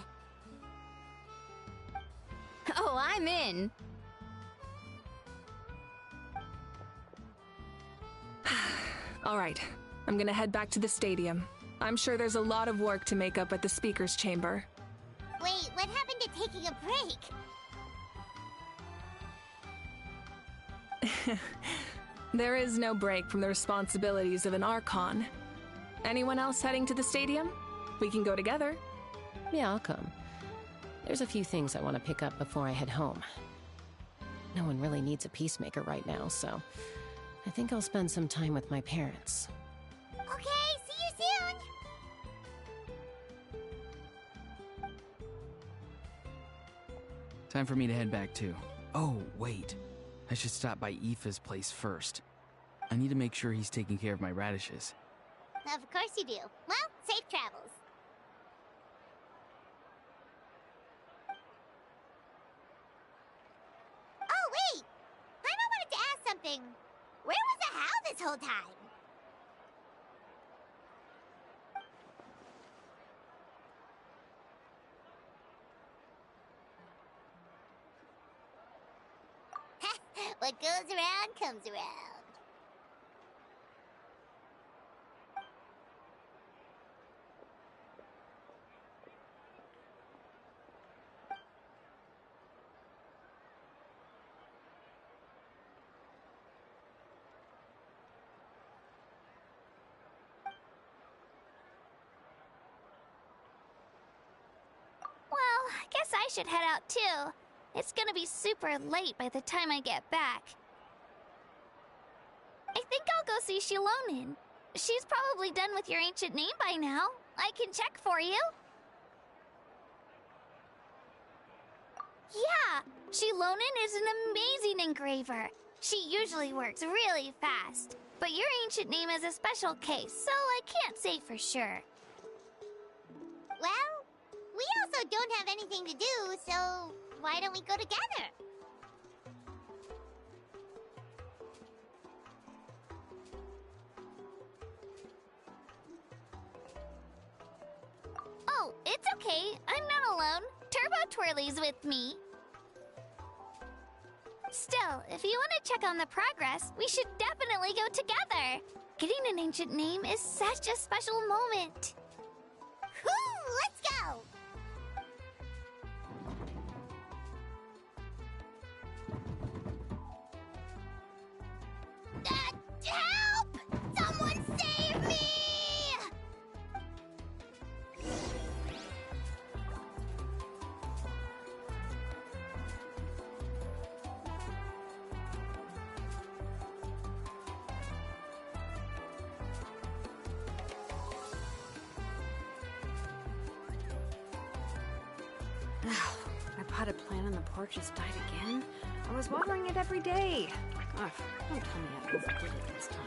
Oh, I'm in. All right, I'm gonna head back to the stadium. I'm sure there's a lot of work to make up at the speaker's chamber. Wait, what happened to taking a break? There is no break from the responsibilities of an Archon. Anyone else heading to the stadium? We can go together. Yeah, I'll come. There's a few things I want to pick up before I head home. No one really needs a peacemaker right now, so I think I'll spend some time with my parents. Okay, see you soon! Time for me to head back too. Oh, wait. I should stop by Aoife's place first. I need to make sure he's taking care of my radishes. Of course you do. Well, safe travels. Oh, wait! I wanted to ask something. Where was the How this whole time? What goes around comes around. Well, I guess I should head out too. It's gonna be super late by the time I get back. I think I'll go see Shilonin. She's probably done with your ancient name by now. I can check for you. Yeah, Shilonin is an amazing engraver. She usually works really fast. But your ancient name is a special case, so I can't say for sure. Well, we also don't have anything to do, so why don't we go together? Oh, it's okay. I'm not alone. Turbo Twirly's with me. Still, if you want to check on the progress, we should definitely go together. Getting an ancient name is such a special moment. Whoo! Let's go! Help! Someone save me! My potted plant on the porch has died again. I was watering it every day. Ugh, don't tell me I overdid it this time.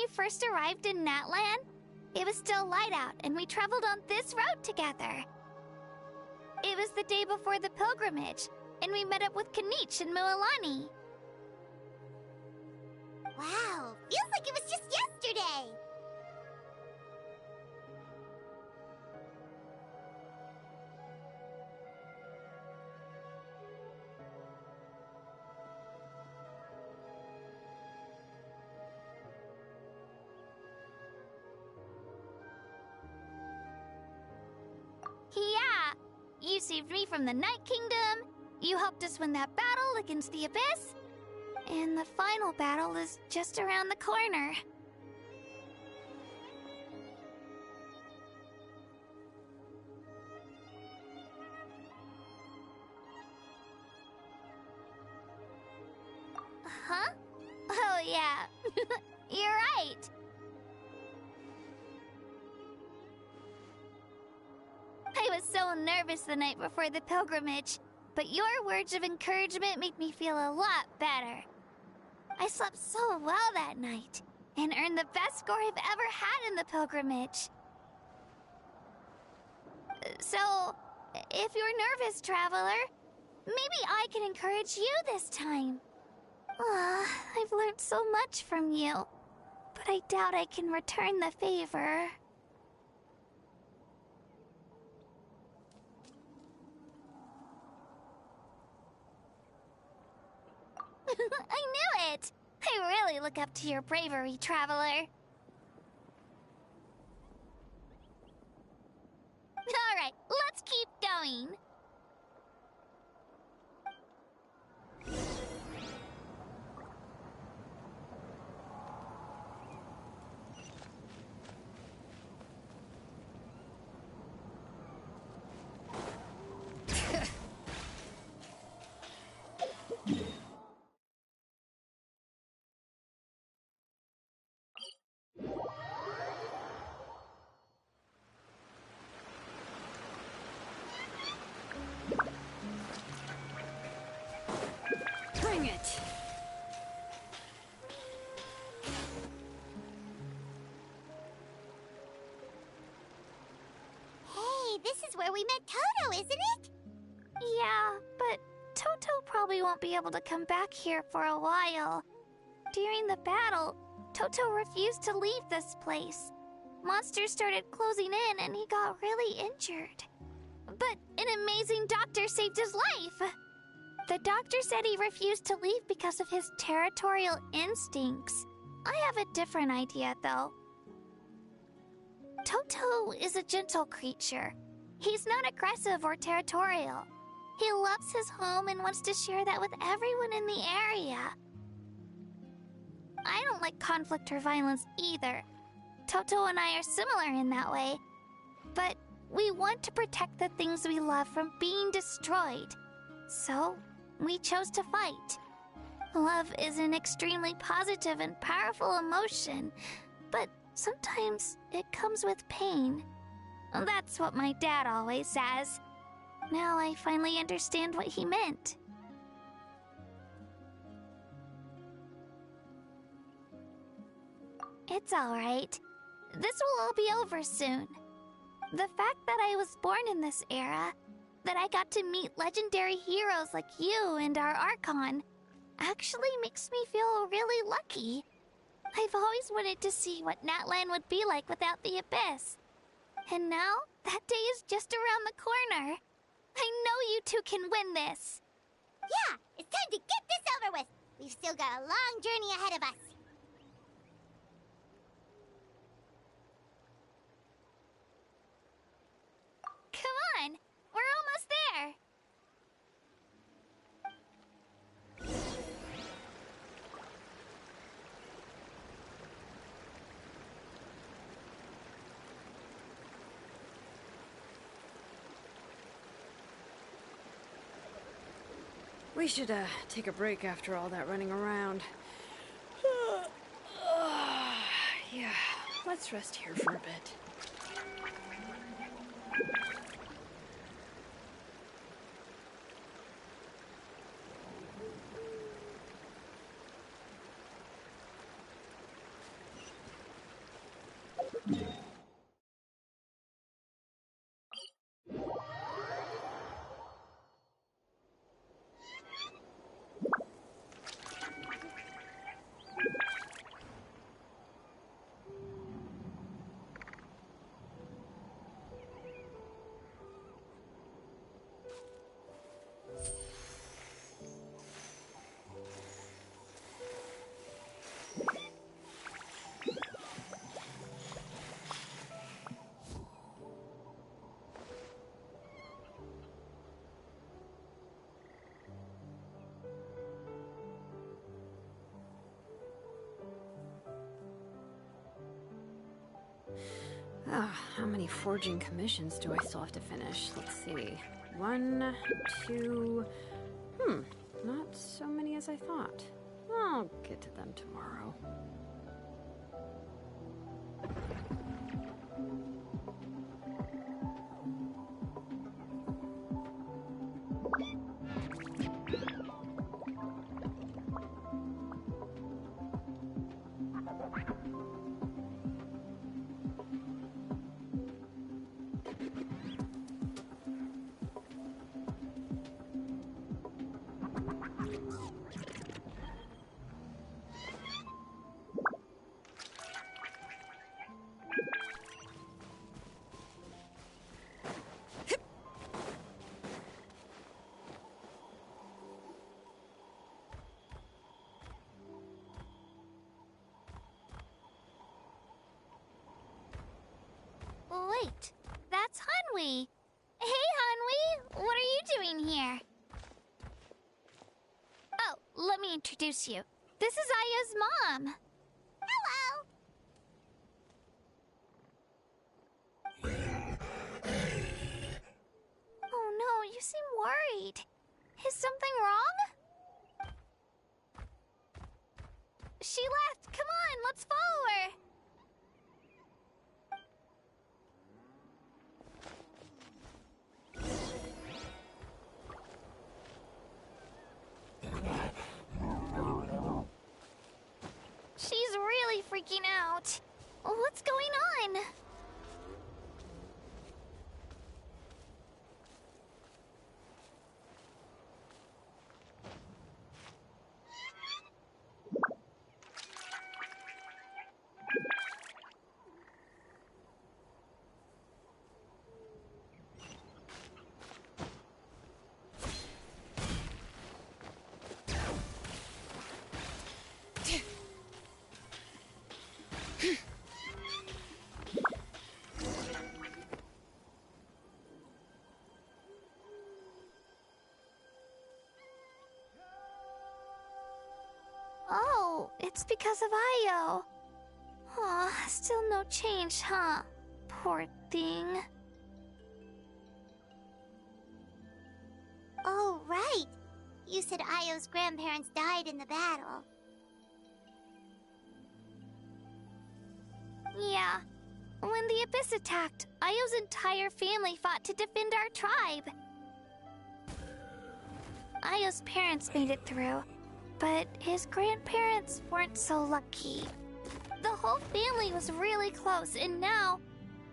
first arrived in Natlan? It was still light out, and we traveled on this road together. It was the day before the pilgrimage, and we met up with Kanich and Mualani. Wow, feels like it was just yesterday. Yeah, you saved me from the Night Kingdom, you helped us win that battle against the Abyss, and the final battle is just around the corner. Huh? Oh yeah, you're right. I was so nervous the night before the pilgrimage, but your words of encouragement made me feel a lot better. I slept so well that night, and earned the best score I've ever had in the pilgrimage. So, if you're nervous, traveler, maybe I can encourage you this time. I've learned so much from you, but I doubt I can return the favor. I knew it! I really look up to your bravery, traveler. Alright, let's keep going. Bring it! Hey, this is where we met Toto, isn't it? Yeah, but Toto probably won't be able to come back here for a while. During the battle, Toto refused to leave this place. Monsters started closing in and he got really injured. But an amazing doctor saved his life! The doctor said he refused to leave because of his territorial instincts. I have a different idea, though. Toto is a gentle creature. He's not aggressive or territorial. He loves his home and wants to share that with everyone in the area. I don't like conflict or violence either. Toto and I are similar in that way. But we want to protect the things we love from being destroyed. So, we chose to fight. Love is an extremely positive and powerful emotion, but sometimes it comes with pain. That's what my dad always says. Now I finally understand what he meant. It's alright. This will all be over soon. The fact that I was born in this era, that I got to meet legendary heroes like you and our Archon, actually makes me feel really lucky. I've always wanted to see what Natlan would be like without the Abyss. And now, that day is just around the corner. I know you two can win this. Yeah, it's time to get this over with. We've still got a long journey ahead of us. Come on, we're almost there. We should, take a break after all that running around. Yeah, let's rest here for a bit. How many forging commissions do I still have to finish? Let's see. 1, 2... not so many as I thought. I'll get to them tomorrow. Wait, that's Hanwi. Hey, Hanwi, what are you doing here? Oh, let me introduce you. This is Aya's mom. Hello. Oh no, you seem worried. Is something wrong? She left. Come on, let's follow her. She's really freaking out. What's going on? Oh, it's because of Io. Aw, still no change, huh? Poor thing. Oh, right. You said Io's grandparents died in the battle. Yeah. When the Abyss attacked, Io's entire family fought to defend our tribe. Io's parents made it through, but his grandparents weren't so lucky. The whole family was really close, and now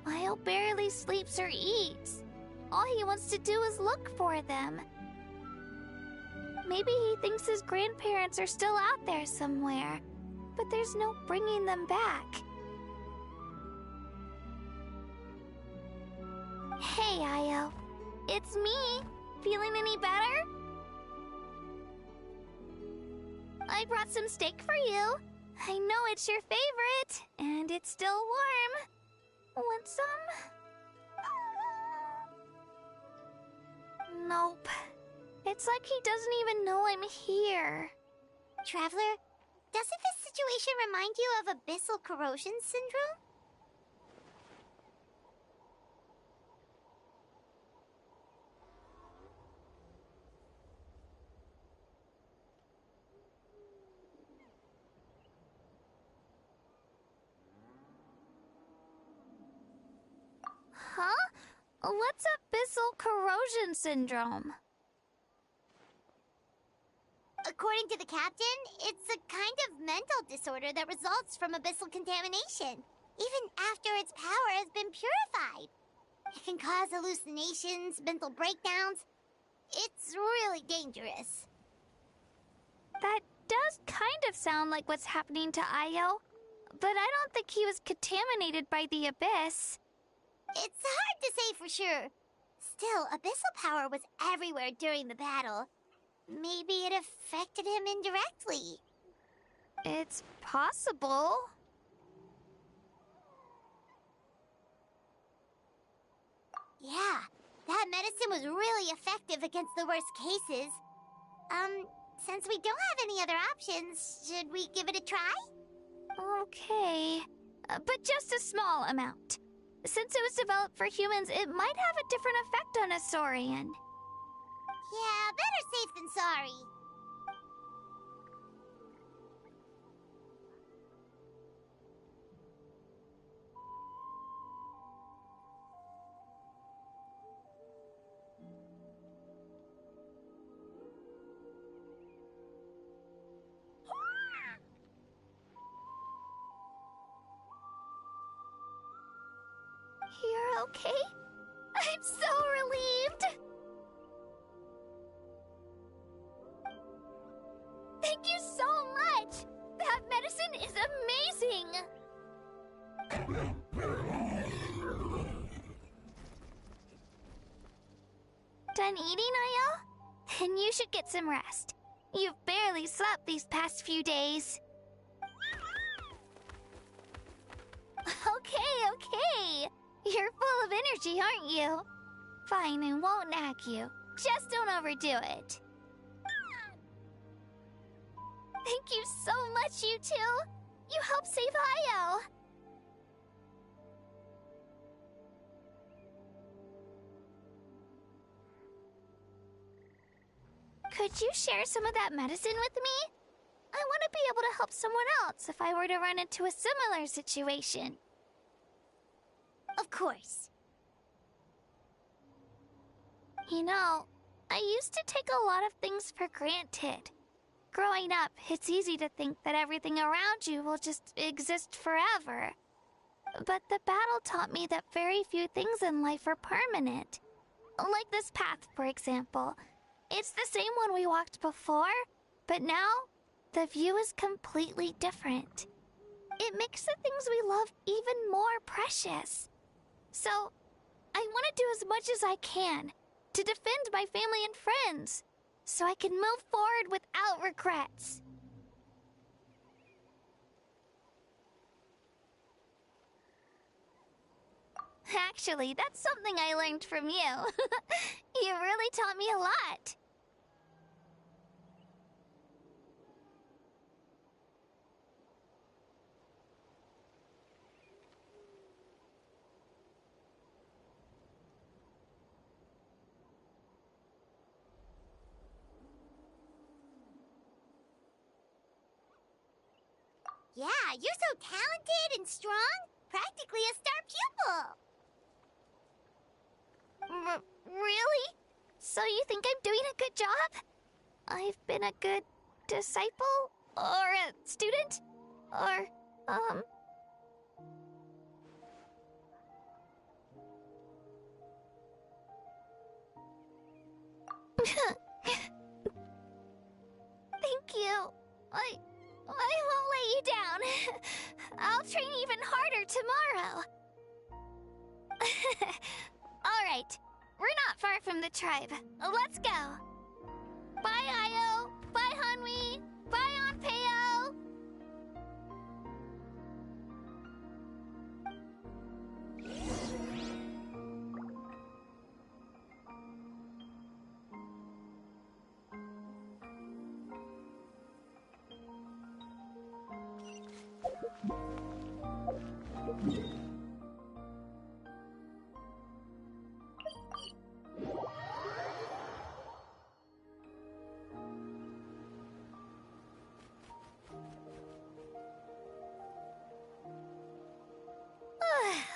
Io barely sleeps or eats. All he wants to do is look for them. Maybe he thinks his grandparents are still out there somewhere, but there's no bringing them back. Hey, Io. It's me. Feeling any better? I brought some steak for you. I know it's your favorite, and it's still warm. Want some? Nope. It's like he doesn't even know I'm here. Traveler, doesn't this situation remind you of abyssal corrosion syndrome? Huh? What's abyssal corrosion syndrome? According to the captain, it's a kind of mental disorder that results from abyssal contamination, even after its power has been purified. It can cause hallucinations, mental breakdowns. It's really dangerous. That does kind of sound like what's happening to Io, but I don't think he was contaminated by the Abyss. It's hard to say for sure. Still, abyssal power was everywhere during the battle. Maybe it affected him indirectly. It's possible. Yeah, that medicine was really effective against the worst cases. Since we don't have any other options, should we give it a try? Okay, but just a small amount. Since it was developed for humans, it might have a different effect on a Saurian. Yeah, better safe than sorry. You're okay? I'm so relieved! Thank you so much! That medicine is amazing! Done eating, Niall? Then you should get some rest. You've barely slept these past few days. Okay. You're full of energy, aren't you? Fine, I won't nag you. Just don't overdo it. Thank you so much, you two. You helped save Io. Could you share some of that medicine with me? I want to be able to help someone else if I were to run into a similar situation. Of course. You know, I used to take a lot of things for granted. Growing up, it's easy to think that everything around you will just exist forever. But the battle taught me that very few things in life are permanent. Like this path, for example. It's the same one we walked before, but now the view is completely different. It makes the things we love even more precious. So, I want to do as much as I can to defend my family and friends, so I can move forward without regrets. Actually, that's something I learned from you. You really taught me a lot. Yeah, you're so talented and strong. Practically a star pupil. Really? So you think I'm doing a good job? I've been a good disciple? Or a student? Or, Thank you. I won't let you down. I'll train even harder tomorrow. Alright, we're not far from the tribe. Let's go. Bye, Io. Bye, Hanwi. Bye, Onpeo.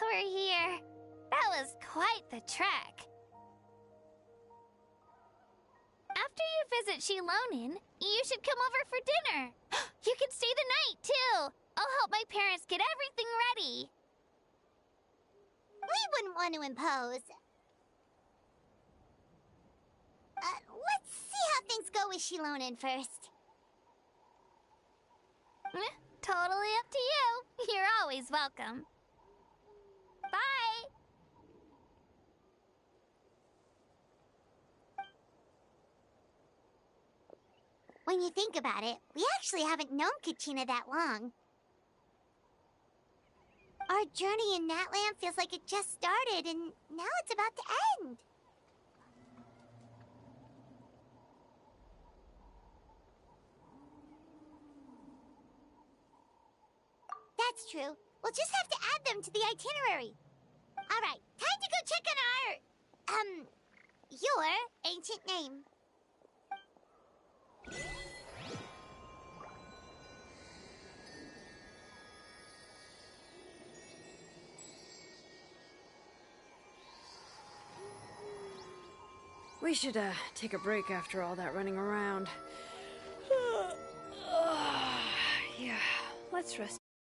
We're here. That was quite the trek. After you visit Shilonin, you should come over for dinner. You can stay the night, too. I'll help my parents get everything ready. We wouldn't want to impose. Let's see how things go with Shilonin first. Totally up to you. You're always welcome. Bye! When you think about it, we actually haven't known Kachina that long. Our journey in Natland feels like it just started, and now it's about to end. That's true. We'll just have to add them to the itinerary. Alright, time to go check on your ancient name. We should, take a break after all that running around. Yeah, let's rest